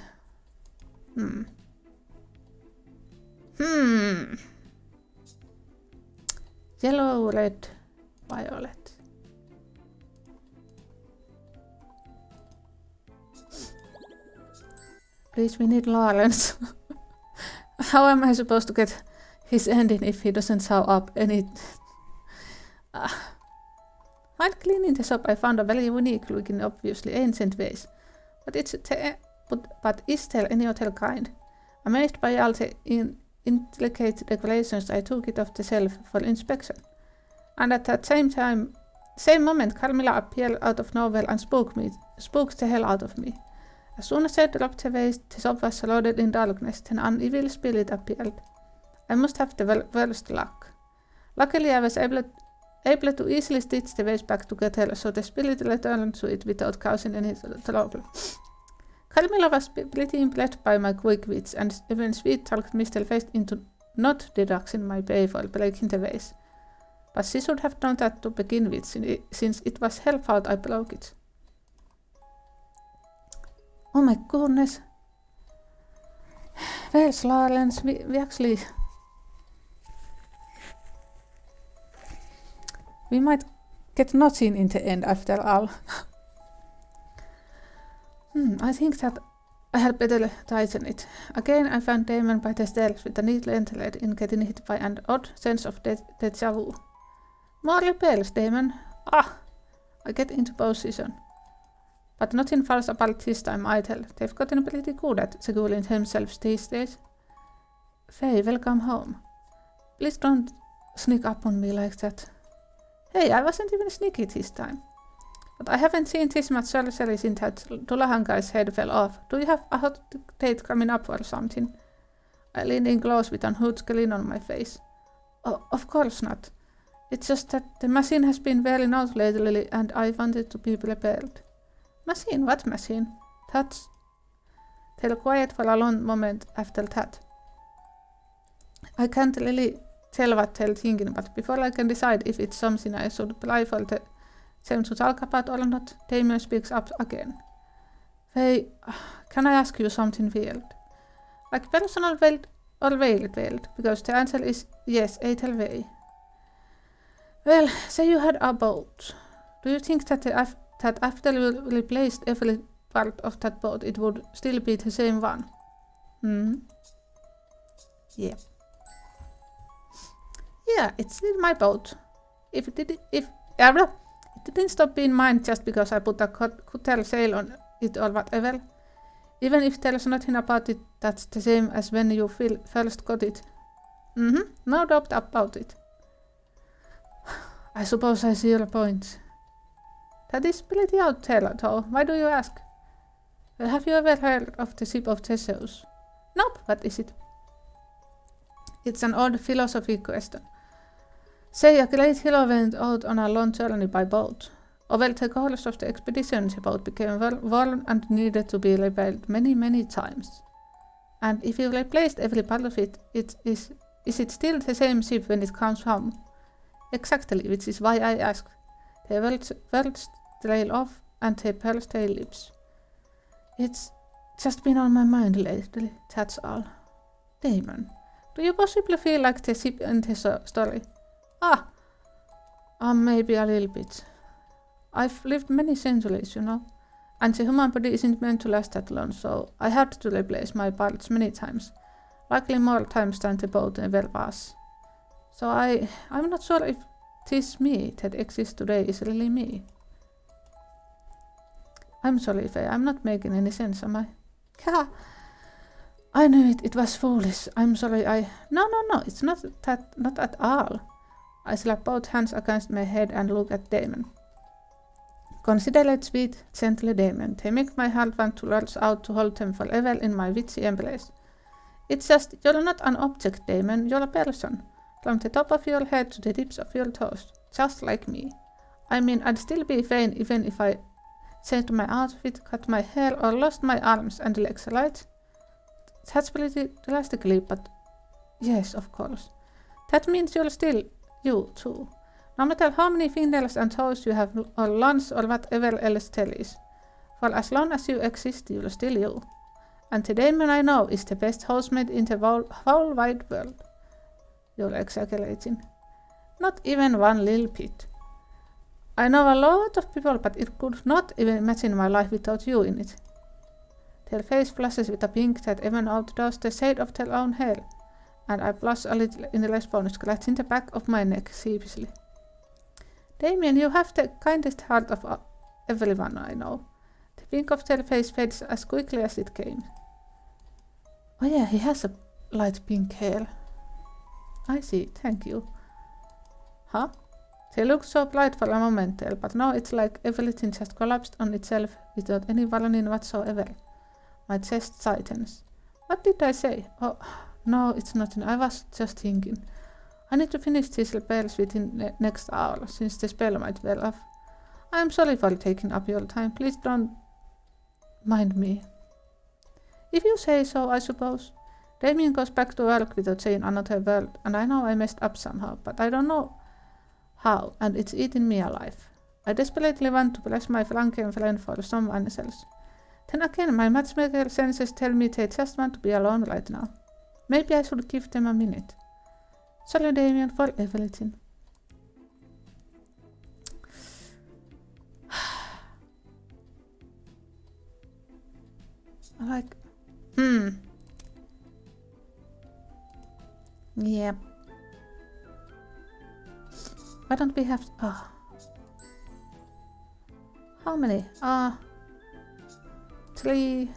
Yellow, red, violet. Please, we need Lawrence. How am I supposed to get his ending if he doesn't show up any... While cleaning the shop, I found a very unique looking, obviously ancient vase. But is there any other kind? Amazed by all the intricate decorations, I took it off the shelf for inspection. And at that same moment, Carmilla appeared out of nowhere and spooked the hell out of me. As soon as I dropped the vase, the shop was shrouded in darkness, then an evil spirit appeared. I must have the worst luck. Luckily, I was able to easily stitch the vase back together, so the spirit returned to it without causing any trouble. Carmilla was pretty impressed by my quick wits, and even sweet-talked Mr. Faced into not deducting my pay for breaking the vase. But she should have done that to begin with, since it was her fault I broke it. Oh my goodness. Where's Lawrence? We actually... We might get nothing in the end after all. I think that I had better tighten it. Again, I found Damon by the stairs with a neat length in getting hit by an odd sense of deja vu. More repels, Damon. I get into position. But nothing falls apart this time either. They've gotten pretty good at securing themselves these days. Faye, welcome home. Please don't sneak up on me like that. Hey, I wasn't even sneaky this time. But I haven't seen this much sorcery since that Dullahan guy's head fell off. Do you have a hot date coming up or something? I leaned in close with a huge grin on my face. Oh, of course not. It's just that the machine has been wearing out lately and I wanted to be prepared. Machine? What machine? That's... They were quiet for a long moment after that. I can't really tell what they're thinking, but before I can decide if it's something I should apply for them to talk about or not, Damon speaks up again. Faye, can I ask you something weird? Like personal weird or weird? Because the answer is yes, either way. Well, say you had a boat. Do you think that after you replaced every part of that boat, it would still be the same one? Yeah. Yeah, it's still my boat. It didn't stop being mine just because I put a cutter sail on it or whatever. Even if there's nothing about it that's the same as when you first got it. No doubt about it. I suppose I see your point. That is pretty out there, though. Why do you ask? Well, have you ever heard of the Ship of Theseus? Nope, what is it? It's an old philosophy question. Say a great hero went out on a long journey by boat. Over the course of the expedition, the boat became worn and needed to be repaired many times. And if you replaced every part of it, is it still the same ship when it comes home? Exactly, which is why I asked. The words trail off and the pearls tail lips. It's just been on my mind lately, that's all. Damon, do you possibly feel like the ship in the story? Maybe a little bit. I've lived many centuries, you know, and the human body isn't meant to last that long, so I had to replace my parts many times, likely more times than the boat ever was. So I'm not sure if this me that exists today is really me. I'm sorry, Faye, I'm not making any sense, am I? I knew it was foolish. I'm sorry, No, it's not at all. I slap both hands against my head and look at Damon. Considerate, sweet, gently Damon. They make my heart want to lurch out to hold them forever in my witchy embrace. It's just, you're not an object, Damon, you're a person. From the top of your head to the tips of your toes. Just like me. I mean, I'd still be fine even if I changed my outfit, cut my hair, or lost my arms and legs, right? That's pretty drastically, but yes, of course. That means you're still you, too. No matter how many fingers and toes you have, or lungs, or whatever else there is. For as long as you exist, you're still you. And the Damon I know is the best housemate in the whole wide world. You're exaggerating. Not even one little bit. I know a lot of people, but it could not even imagine my life without you in it. Their face flushes with a pink that even outdoes the shade of their own hair, and I blush a little in response, scratching the back of my neck sheepishly. Damien, you have the kindest heart of everyone I know. The pink of their face fades as quickly as it came. Oh yeah, he has a light pink hair. I see, thank you. Huh? They looked so bright for a moment there, but now it's like everything just collapsed on itself without any warning whatsoever. My chest tightens. What did I say? Oh, no, it's nothing. I was just thinking. I need to finish these spells within the next hour, since the spell might wear off. I am sorry for taking up your time. Please don't mind me. If you say so, I suppose. Damien goes back to work without saying another word, and I know I messed up somehow, but I don't know how, and it's eating me alive. I desperately want to bless my Franken friend for someone else. Then again, my matchmaker senses tell me they just want to be alone right now. Maybe I should give them a minute. Sorry, Damien, for everything. Yeah. Why don't we have... How many? 3.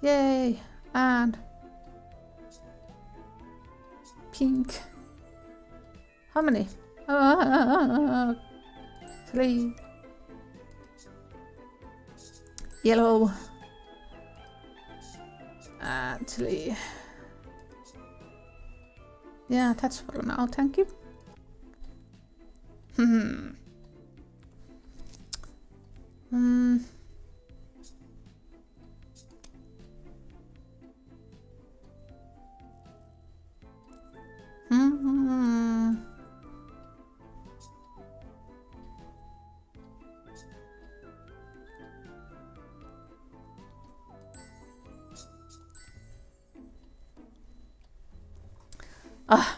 Yay! And... pink. How many? 3. Yellow. And 3. Yeah, that's for now, thank you.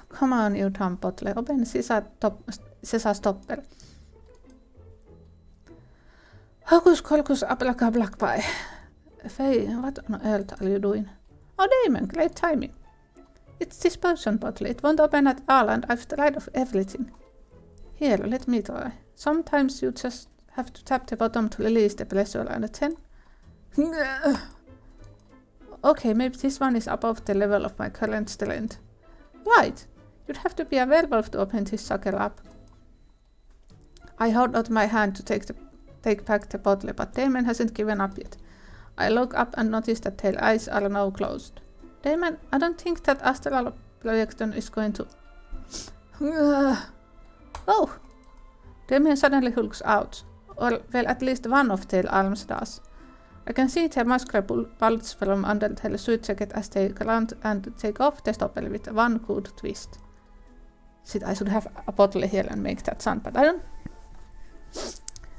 Come on, you dumb bottle. Open sisästopper. Hocus colcus abracadabra. Faye, what on earth are you doing? Oh, Damon, great timing. It's this potion bottle. It won't open at all, and I've tried of everything. Here, let me try. Sometimes you just have to tap the bottom to release the pressure, and then... Okay, maybe this one is above the level of my current strength. Right. You'd have to be a werewolf to open this sucker up. I hold out my hand to take back the bottle, but Damon hasn't given up yet. I look up and notice that their eyes are now closed. Damon, I don't think that astral projection is going to... Oh! Damon suddenly hulks out. Or, well, at least one of their arms does. I can see their muscular bulge from under their suit jacket as they grunt and take off the stopper with one good twist. Shit, I should have a bottle here and make that sound, but I don't.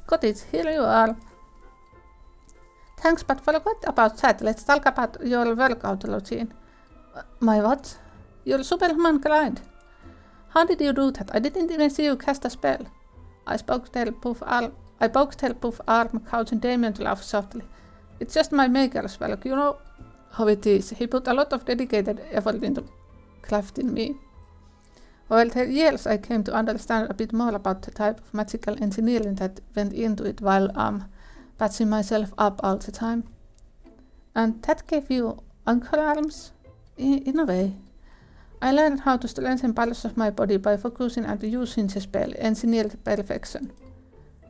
Got it, here you are. Thanks, but forget about that. Let's talk about your workout routine. My what? Your superhuman grind. How did you do that? I didn't even see you cast a spell. I poked her poof arm, causing Damien to laugh softly. It's just my maker's work, you know how it is. He put a lot of dedicated effort into crafting me. Over the years I came to understand a bit more about the type of magical engineering that went into it while patching myself up all the time. And that gave you anchor arms? In a way. I learned how to strengthen parts of my body by focusing and using the spell Engineered Perfection.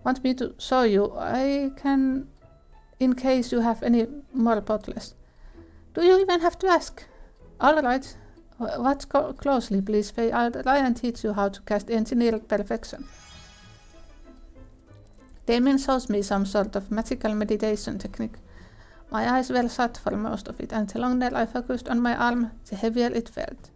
Want me to show you? I can, in case you have any more bottles. Do you even have to ask? Alright, watch closely please, I'll try and teach you how to cast Engineered Perfection. Damien shows me some sort of magical meditation technique. My eyes were shut for most of it, and the longer I focused on my arm, the heavier it felt.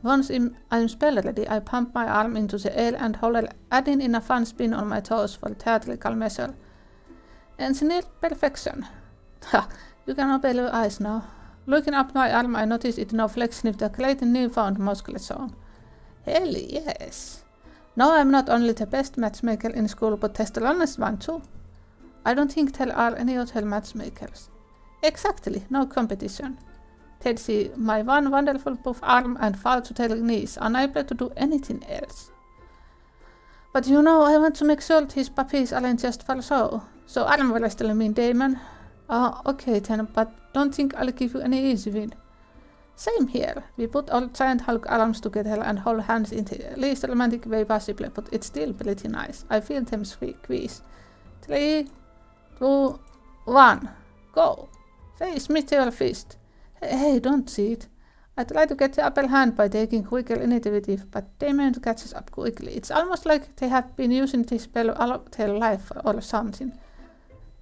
Once I'm spell ready, I pump my arm into the air and hold it, adding in a fun spin on my toes for theatrical measure. Engineered Perfection. Ha! You can open your eyes now. Looking up my arm, I notice it now flexing with a great newfound musculature. Hell yes! Now I'm not only the best matchmaker in school, but the strongest one too. I don't think there are any other matchmakers. Exactly, no competition. They'd see my one wonderful buff arm and fall to their knees, unable to do anything else. But you know, I want to make sure these puppies aren't just for show. So arm wrestling mean, Damon? Okay then, but don't think I'll give you any easy win. Same here. We put all giant Hulk arms together and hold hands in the least romantic way possible, but it's still pretty nice. I feel them squeeze. 3, 2, 1, go! Face me to your fist. Hey, don't cheat. I try to get the upper hand by taking quicker initiative, but Damien catches up quickly. It's almost like they have been using this spell all of their life or something.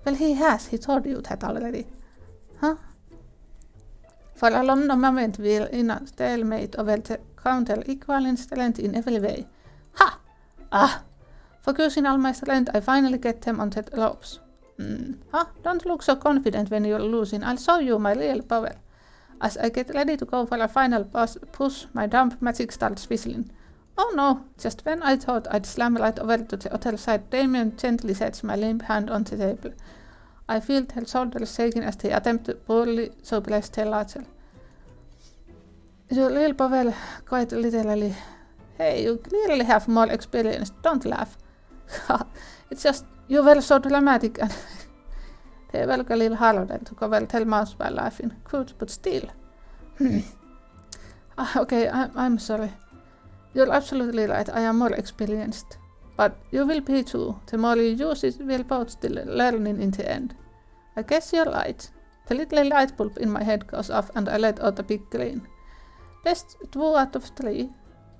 Well, he has. He told you that already. Huh? For a long moment we're in a stalemate over the counter, equal in strength in every way. Ha! Ah! Focusing all my strength, I finally get them on the ropes. Huh? Don't look so confident when you're losing. I'll show you my real power. As I get ready to go for a final push, my dumb magic starts whistling. Oh no! Just when I thought I'd slam right over to the other side, Damien gently sets my limp hand on the table. I feel their shoulders shaking as they attempt to poorly suppress their laughter. Your real power, quite literally. Hey, you clearly have more experience, don't laugh. It's just, you were so dramatic and they were a little harder to cover their mouths by laughing. Good, but still. Okay, I'm sorry. You're absolutely right, I am more experienced. But you will be too. The more you use it, we'll both still learning in the end. I guess you're right. The little light bulb in my head goes off and I let out a big grin. Best 2 out of 3.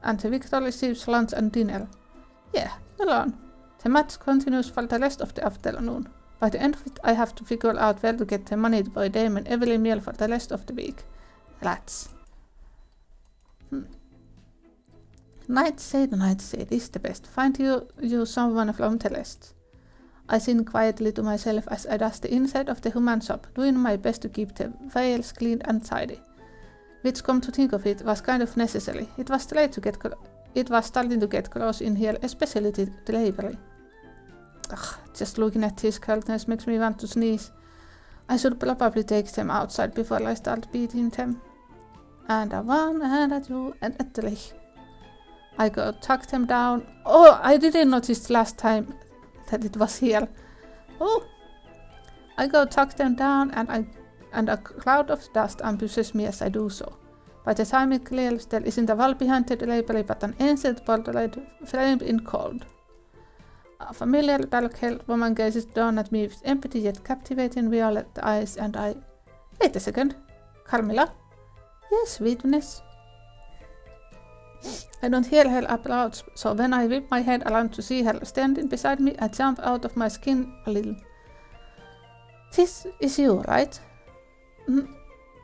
And the victor receives lunch and dinner. Yeah, you're on. The match continues for the rest of the afternoon. By the end of it, I have to figure out where to get the money to buy Damon every meal for the rest of the week. Rats. Nightshade is the best. Find you someone from the rest. I sing quietly to myself as I dust the inside of the human shop, doing my best to keep the files clean and tidy. Which, come to think of it, was kind of necessary. It was starting to get close in here, especially the drapery. Just looking at these curtains makes me want to sneeze. I should probably take them outside before I start beating them. And a 1, and a 2, and a 3. I go tuck them down. Oh, I didn't notice last time that it was here. Oh! I go tuck them down and a cloud of dust ambushes me as I do so. By the time it clears, there isn't a wall behind the drapery but an ancient portrait framed in gold. A familiar dark-haired woman gazes down at me with empty yet captivating violet eyes and I... Wait a second. Carmilla? Yes, sweetness. I don't hear her approach, so when I whip my head around to see her standing beside me, I jump out of my skin a little. This is you, right?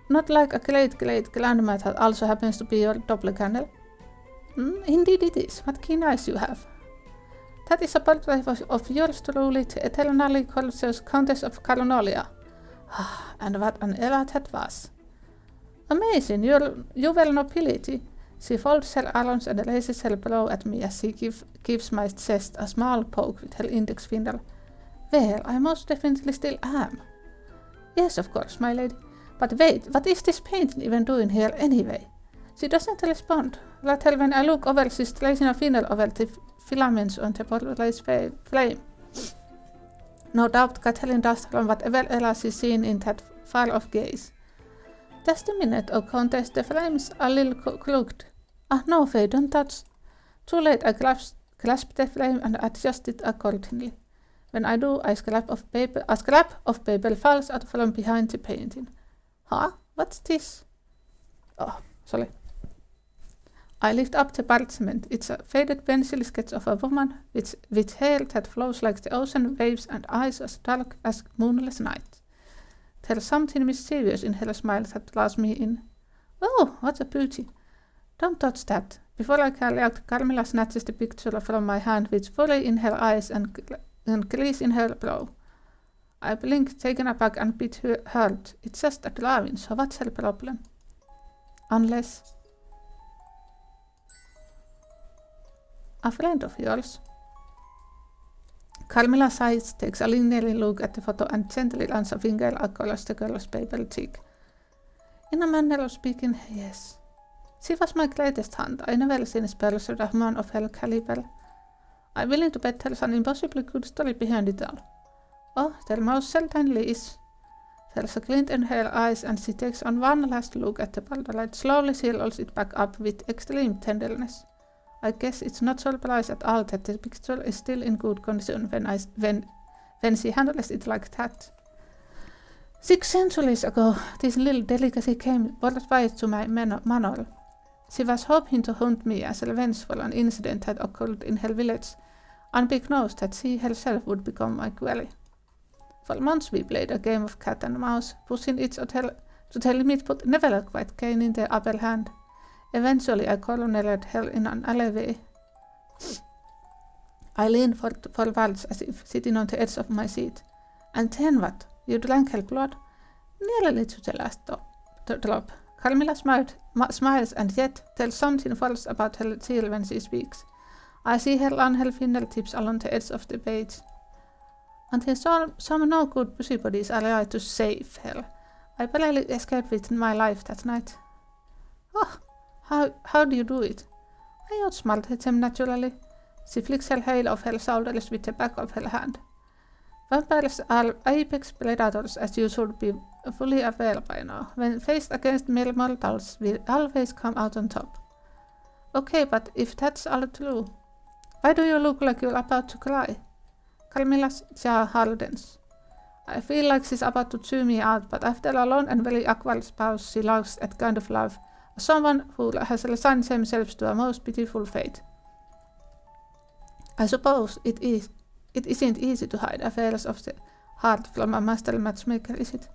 Not like a great-great-grandma that also happens to be your doppelganger. Indeed it is. What keen eyes you have. That is a portrait of yours truly, the eternally gorgeous Countess of Carnolia. And what an era that was. Amazing, you were nobility. She folds her arms and raises her brow at me as she gives my chest a small poke with her index finger. Well, I most definitely still am. Yes, of course, my lady. But wait, what is this painting even doing here anyway? She doesn't respond. Later when I look over, she's tracing a finger over the filaments on the portrait's flame. No doubt Catherine does from whatever era she's seen in that far-off gaze. Just a minute, O Countess, the flames are a little clogged. Ah, no, Faye, don't touch. Too late, I clasped the flame and adjusted it accordingly. When I do, a scrap of paper falls out from behind the painting. Huh? What's this? Oh, sorry. I lift up the parchment. It's a faded pencil sketch of a woman with hair that flows like the ocean waves and eyes as dark as moonless night. There's something mischievous in her smile that draws me in. Oh, what a beauty! Don't touch that. Before I can react, Carmilla snatches the picture from my hand with folly in her eyes and glees in her brow. I blink, taken aback, and bit her heart. It's just a drawing, so what's her problem? Unless... A friend of yours. Carmilla sighs, takes a lingering look at the photo, and gently runs a finger across the girl's paper cheek. In a manner of speaking, yes. She was my greatest hunt. I never seen a person a man of her caliber. I'm willing to bet there's an impossibly good story behind it all. Oh, there most certainly is. There's a glint in her eyes, and she takes on one last look at the portrait. Slowly she rolls it back up with extreme tenderness. I guess it's not surprise at all that the picture is still in good condition when she handles it like that. 6 centuries ago, this little delicacy came worthwhile to my manor. She was hoping to hunt me as revenge for an incident that occurred in her village, unbeknownst that she herself would become my quarry. For months we played a game of cat and mouse, pushing each other to the limit but never quite gaining the upper hand. Eventually I cornered her in an alleyway. I leaned forwards as if sitting on the edge of my seat. And then what? You drank her blood? Nearly to the last drop. Carmilla smiles, and yet there's something false about her seal when she speaks. I see her run her fingertips along the edge of the page. Until some no good busybodies arrived to save her. I barely escaped with my life that night. Oh, how do you do it? I outsmarted them naturally. She flicks her hair off her shoulders with the back of her hand. Vampires are apex predators, as you should be fully aware by now. When faced against mere mortals, we always come out on top. Okay, but if that's all true, why do you look like you're about to cry? Carmilla's jaw hardens. I feel like she's about to chew me out, but after a long and very awkward pause, she laughs at kind of laugh, as someone who has resigned themselves to a most pitiful fate. I suppose it isn't easy to hide affairs of the heart from a master matchmaker, is it?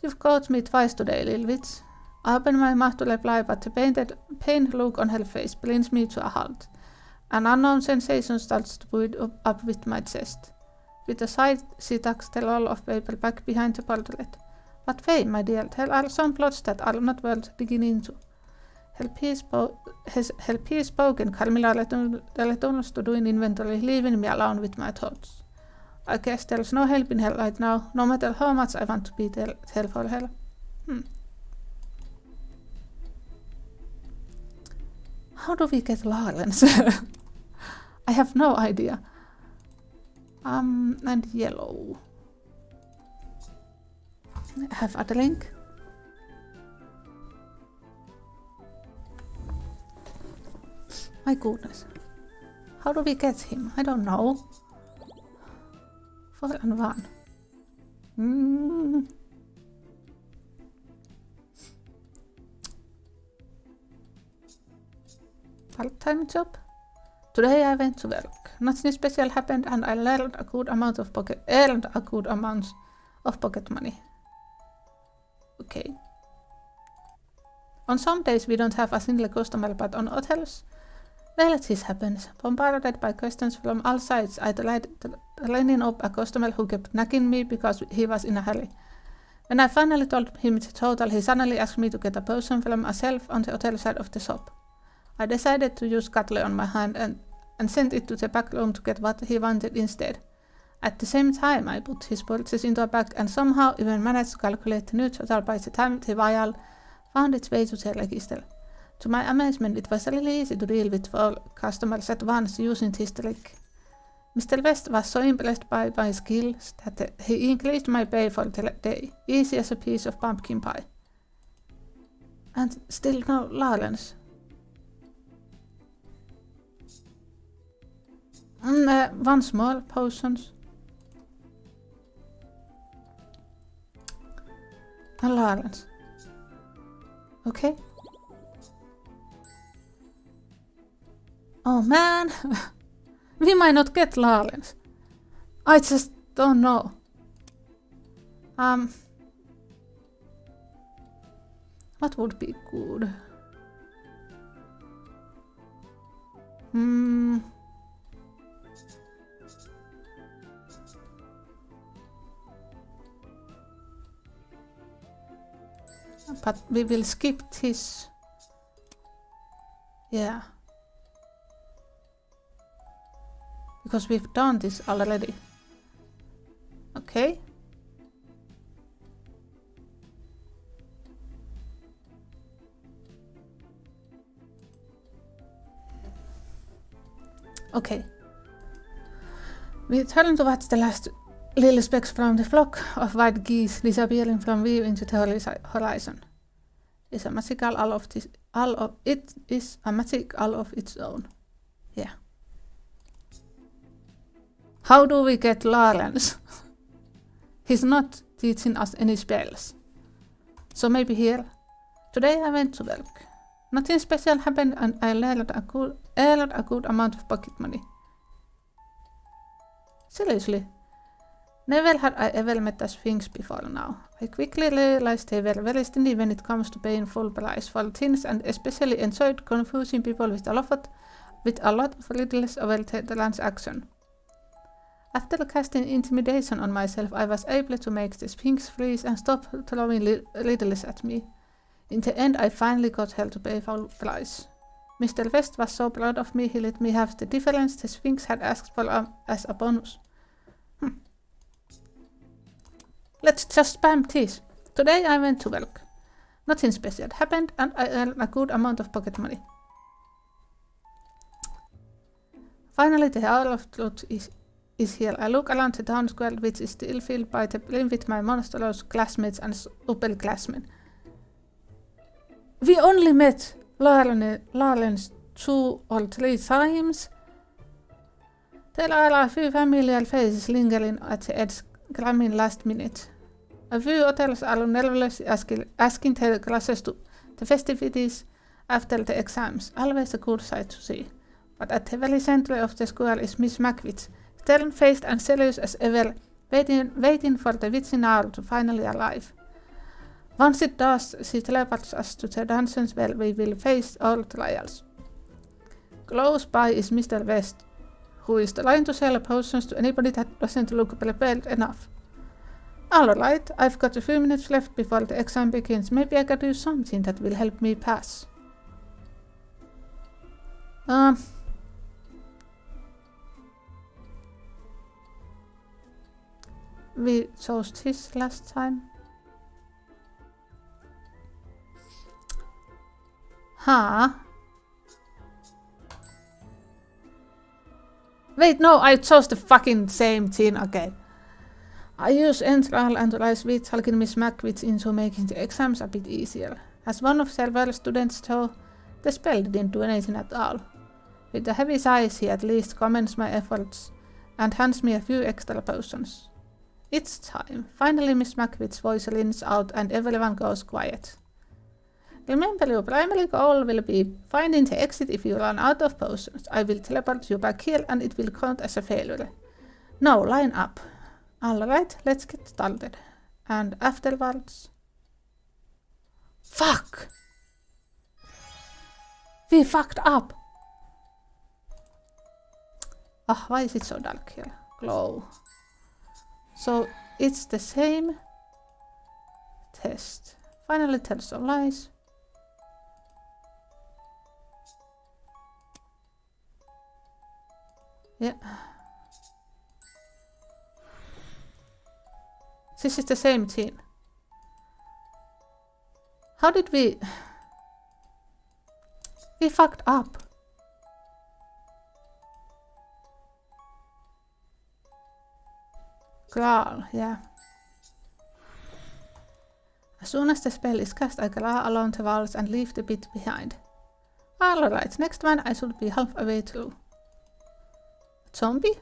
You've caught me twice today, little witch. I open my mouth to reply, but the pained look on her face brings me to a halt. An unknown sensation starts to build up with my chest. With a sigh, she tucks the roll of paper back behind the portrait. But Faye, my dear, there are some plots that are not worth digging into. Her piece spoken, Carmilla returns to doing inventory, leaving me alone with my thoughts. I guess there's no help in her right now, no matter how much I want to be there for her. How do we get Lawrence? I have no idea. And yellow. Have a drink. My goodness. How do we get him? I don't know. 4 and 1. Part-time job? Today I went to work. Nothing special happened and I earned a good amount of pocket money. Okay. On some days we don't have a single customer, but on others, well, this happens. Bombarded by questions from all sides, I tried lining up a customer who kept nagging me because he was in a hurry. When I finally told him the total, he suddenly asked me to get a potion from a shelf on the other side of the shop. I decided to use cutlery on my hand and sent it to the back room to get what he wanted instead. At the same time, I put his purchase into a bag and somehow even managed to calculate the new total by the time the vial found its way to the register. To my amazement, it was really easy to deal with 4 customers at once using this trick. Mr. West was so impressed by my skills that he increased my pay for the day, easy as a piece of pumpkin pie. And still no Lawrence. One small potions. And Lawrence. Okay. Oh man. We might not get Lawrence. I just don't know. What would be good? But we will skip this. Yeah. Because we've done this already. Okay. Okay. We turn to watch the last little specks from the flock of white geese disappearing from view into the horizon. It is a magical all of its own. Yeah. How do we get Lawrence? He's not teaching us any spells. So maybe here. Today I went to work. Nothing special happened and I earned a good amount of pocket money. Seriously. Never had I ever met a sphinx before now. I quickly realized they were very stingy when it comes to paying full price for things and especially enjoyed confusing people with a lot of riddles over the transaction. After casting intimidation on myself, I was able to make the sphinx freeze and stop throwing riddles at me. In the end, I finally got her to pay full price. Mr. West was so proud of me, he let me have the difference the sphinx had asked for as a bonus. Let's just spam this. Today I went to work. Nothing special happened and I earned a good amount of pocket money. Finally, the hour of truth is here. I look around the town square, which is still filled by the brim with my monstrous classmates and upperclassmen. We only met Lawrence 2 or 3 times. There are a few familiar faces lingering at the edge, cramming last minute. A few others are nervously asking their classes to the festivities after the exams. Always a good sight to see. But at the very center of the square is Miss McWitch, stern-faced and serious as ever, waiting for the witching hour to finally arrive. Once it does, she teleports us to the dungeons where we will face all trials. Close by is Mr. West, who is trying to sell potions to anybody that doesn't look prepared enough. Alright, I've got a few minutes left before the exam begins. Maybe I can do something that will help me pass. We chose this last time. Wait, no, I chose the fucking same thing again. I use Entral and Rise with talking Miss McWitch into making the exams a bit easier. As one of several students though, the spell didn't do anything at all. With a heavy sigh, he at least commends my efforts and hands me a few extra potions. It's time. Finally Miss McWitch's voice rings out and everyone goes quiet. Remember, your primary goal will be finding the exit if you run out of potions. I will teleport you back here and it will count as a failure. Now line up. Alright, let's get started. And afterwards... Fuck! We fucked up! Why is it so dark here? Glow. So, it's the same test. Finally tell some lies. Yeah. This is the same thing. How did we... We fucked up. Growl, yeah. As soon as the spell is cast, I go along the walls and leave the pit behind. Alright, next one I should be halfway through. Zombie?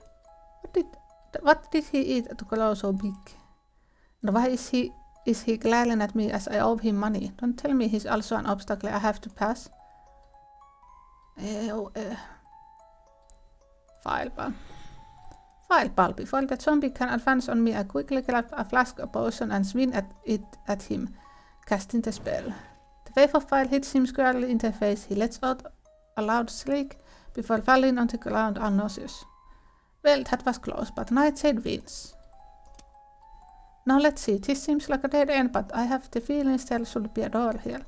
What did he eat to grow so big? And why is he glaring at me as I owe him money? Don't tell me he's also an obstacle I have to pass. Fireball. Before the zombie can advance on me, I quickly grab a flask of potion and swing at him, casting the spell. The wave of fire hits him squarely in the face. He lets out a loud shriek before falling on the ground unconscious. Well, that was close, but Nightshade wins. Now let's see, this seems like a dead end, but I have the feeling there should be a door here.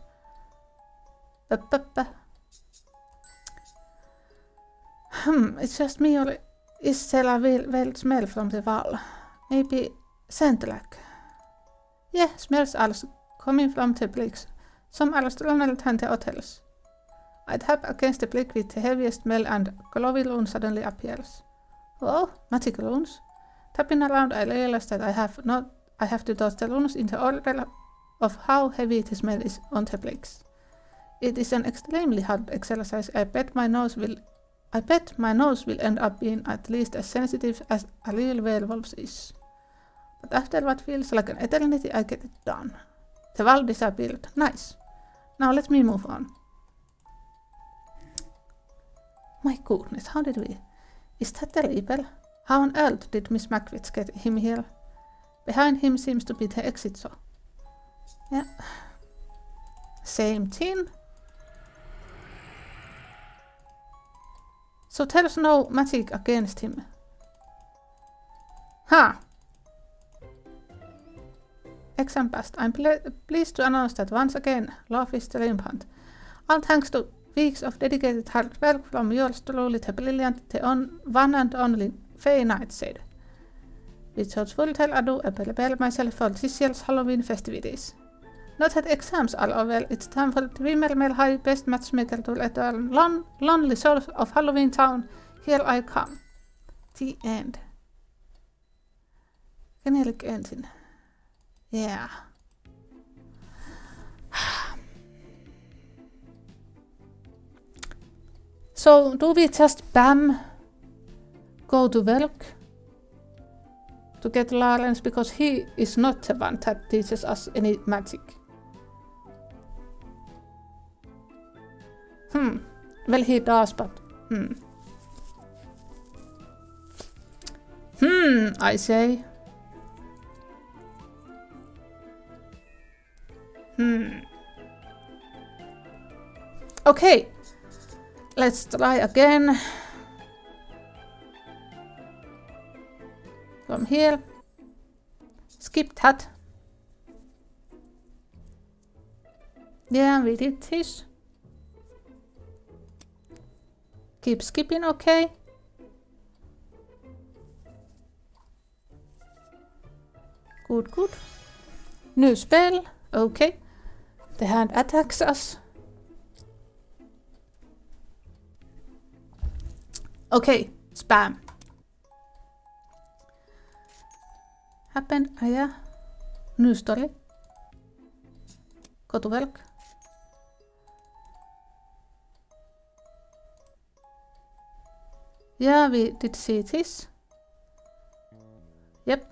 It's just me, or is there a weird smell from the wall? Maybe scent lack? Yeah, smells are coming from the bricks. Some are stronger than the others. I tap against the brick with the heaviest smell and glowy rune suddenly appears. Oh, magic runes. Tapping around, I realize that I have to toss the runes in the order of how heavy the smell is on the bricks. It is an extremely hard exercise. I bet my nose will end up being at least as sensitive as a real werewolf is. But after what feels like an eternity, I get it done. The wall disappeared. Nice. Now let me move on. My goodness, how did we... Is that the Reaper? How on earth did Miss Macwitch get him here? Behind him seems to be the exit, so... Yeah. Same thing. So there's no magic against him. Huh. Exam passed. I'm pleased to announce that once again, love is the rampant. All thanks to weeks of dedicated hard work from yours truly, the brilliant, the one and only Faye Nightshade. Without further ado, I prepare myself for this year's Halloween festivities. Now that exams are over, it's time for the Wimmermel High Best Matchmaker to return lonely souls of Halloween Town. Here I come. The end. Generic ending. Yeah. So, do we just go to work to get Lawrence, because he is not the one that teaches us any magic? Well, he does, but... I say. Okay. Let's try again. From here. Skip that. Yeah, we did this. Keep skipping, okay. Good, good. New spell, okay. The hand attacks us. Okay, spam. Happened, yeah. New story. Go to work. Yeah, we did see this. Yep.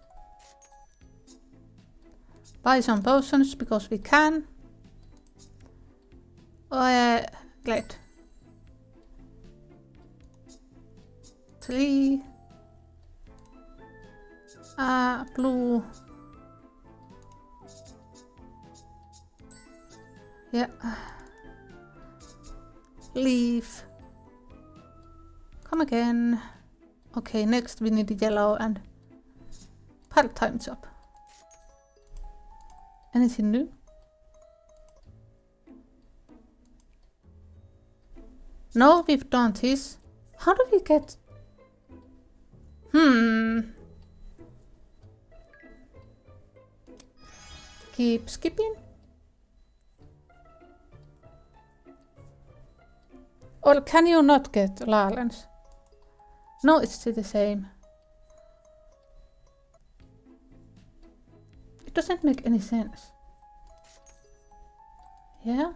Buy some potions because we can. Great. 3. Blue. Yeah. Leaf. Come again. Okay, next we need yellow and part-time job. Anything new? No, we've done this. How do we get... Keep skipping? Or can you not get Lawrence? No, it's still the same. It doesn't make any sense. Yeah.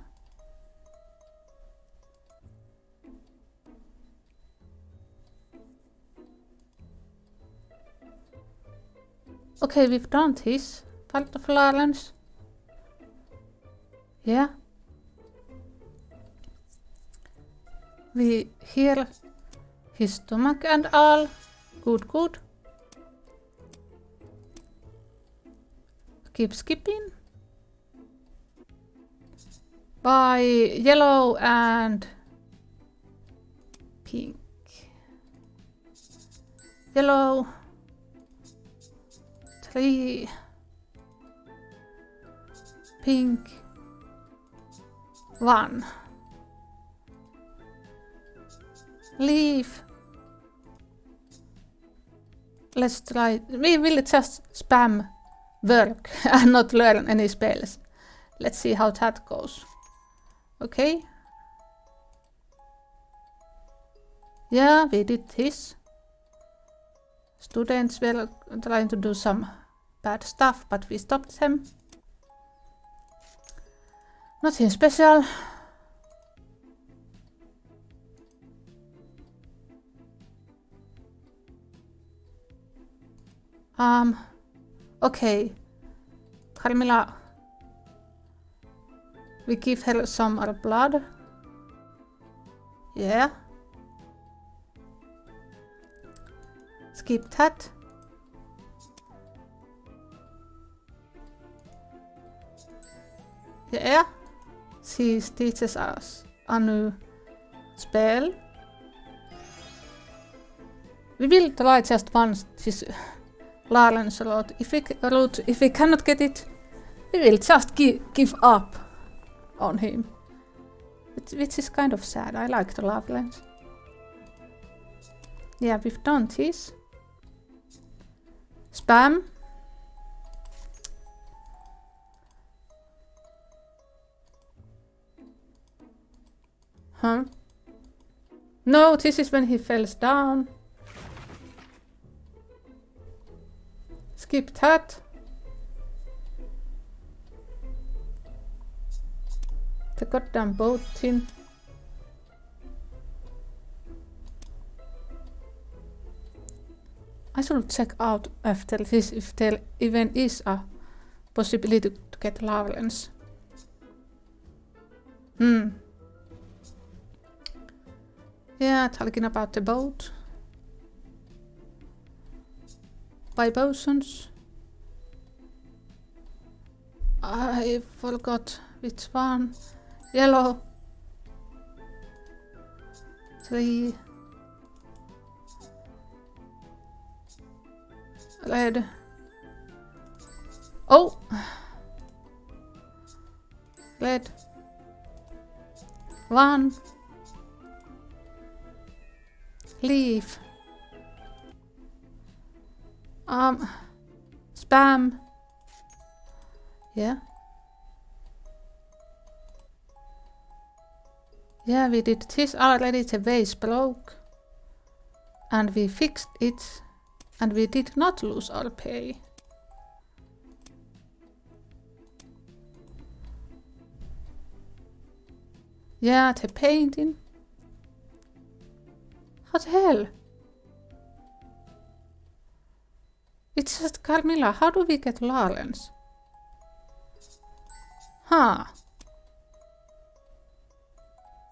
Okay, we've done this part of Lawrence. Yeah. We hear his stomach and all. Good, good. Keep skipping. By yellow and pink. Yellow. 3. Pink. 1. Leave. Let's try. We will just spam work and not learn any spells. Let's see how that goes. Okay. Yeah, we did this. Students were trying to do some bad stuff, but we stopped them. Nothing special. Okay. Carmilla. We give her some more blood. Yeah. Skip that. Yeah. She teaches us a new spell. We will try just once this Lawrence route. If we cannot get it, we will just give up on him. Which is kind of sad. I like the Lawrence. Yeah, we've done this. Spam. Huh? No, this is when he falls down. Skip that. The goddamn boat tin. I should check out after this if there even is a possibility to get Lawrence. Yeah, talking about the boat. By potions. I forgot which one. Yellow. 3. Red. Oh! Red. 1. Leave. Spam. Yeah. Yeah, we did this already. The vase broke. And we fixed it. And we did not lose our pay. Yeah, the painting. What the hell? It's just Carmilla. How do we get Lawrence? Huh.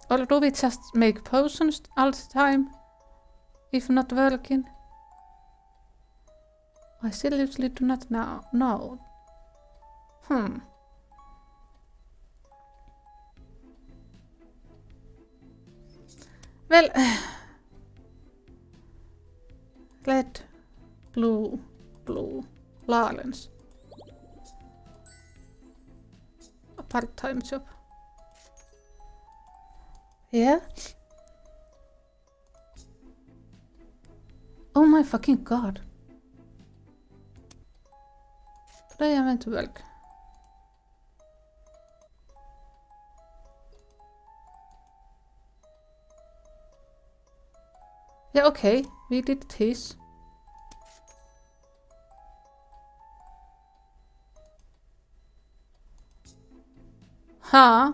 Or do we just make potions all the time? If not working? I seriously do not know. Well, red, blue, Lawrence. A part-time job. Yeah? Oh my fucking god. Today I went to work. Yeah, okay, we did this. Huh?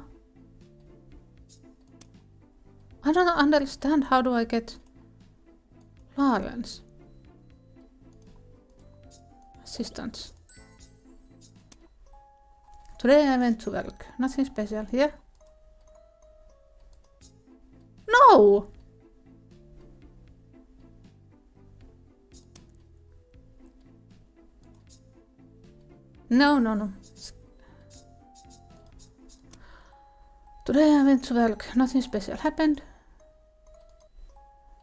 I don't understand. How do I get Lawrence? Assistance. Today I went to work. Nothing special here. No! No. Today I went to work. Nothing special happened.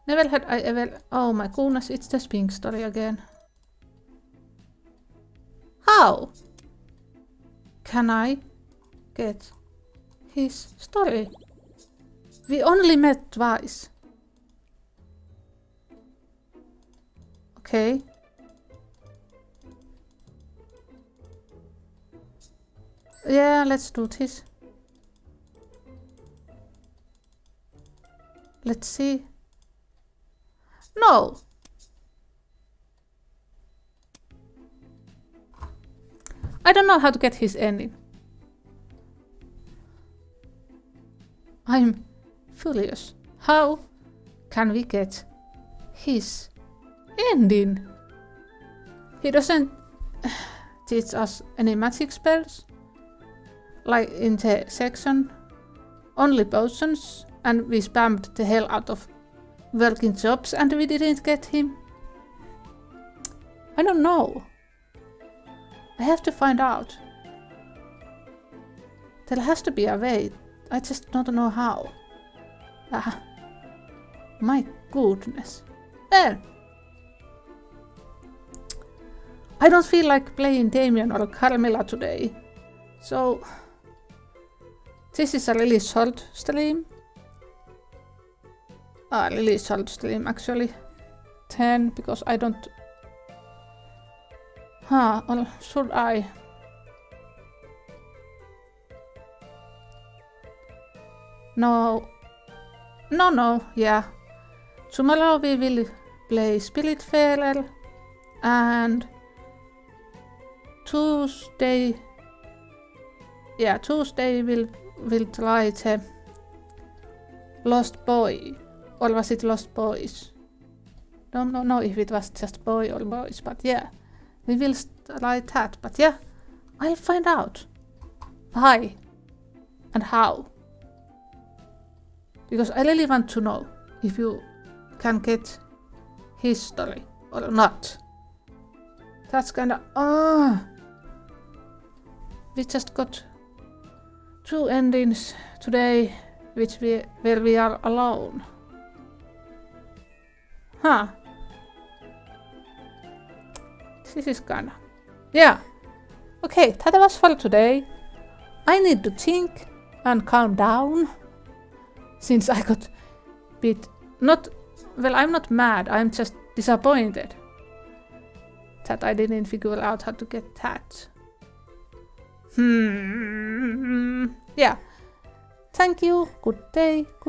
Never had I ever... Oh my goodness, it's the Spink story again. How can I get his story? We only met twice. Okay. Yeah, let's do this. Let's see. No! I don't know how to get his ending. I'm furious. How can we get his ending? He doesn't teach us any magic spells. Like in the section, only potions, and we spammed the hell out of working jobs and we didn't get him. I don't know. I have to find out. There has to be a way. I just don't know how. My goodness. There. I don't feel like playing Damien or Carmilla today. So this is a really short stream. Really short stream actually. 10 because I don't... or should I? No, yeah. Tomorrow we will play Spiritfarer and Tuesday we'll try the Lost Boy. Or was it Lost Boys? Don't know if it was just boy or boys, but yeah. We will try that, but yeah. I'll find out. Why? And how. Because I really want to know if you can get his story or not. That's kinda... We just got 2 endings today, where we are alone. This is kinda... Yeah. Okay, that was for today. I need to think and calm down. Since I got bit... Well, I'm not mad, I'm just disappointed. That I didn't figure out how to get that. Yeah. Thank you. Good day. Good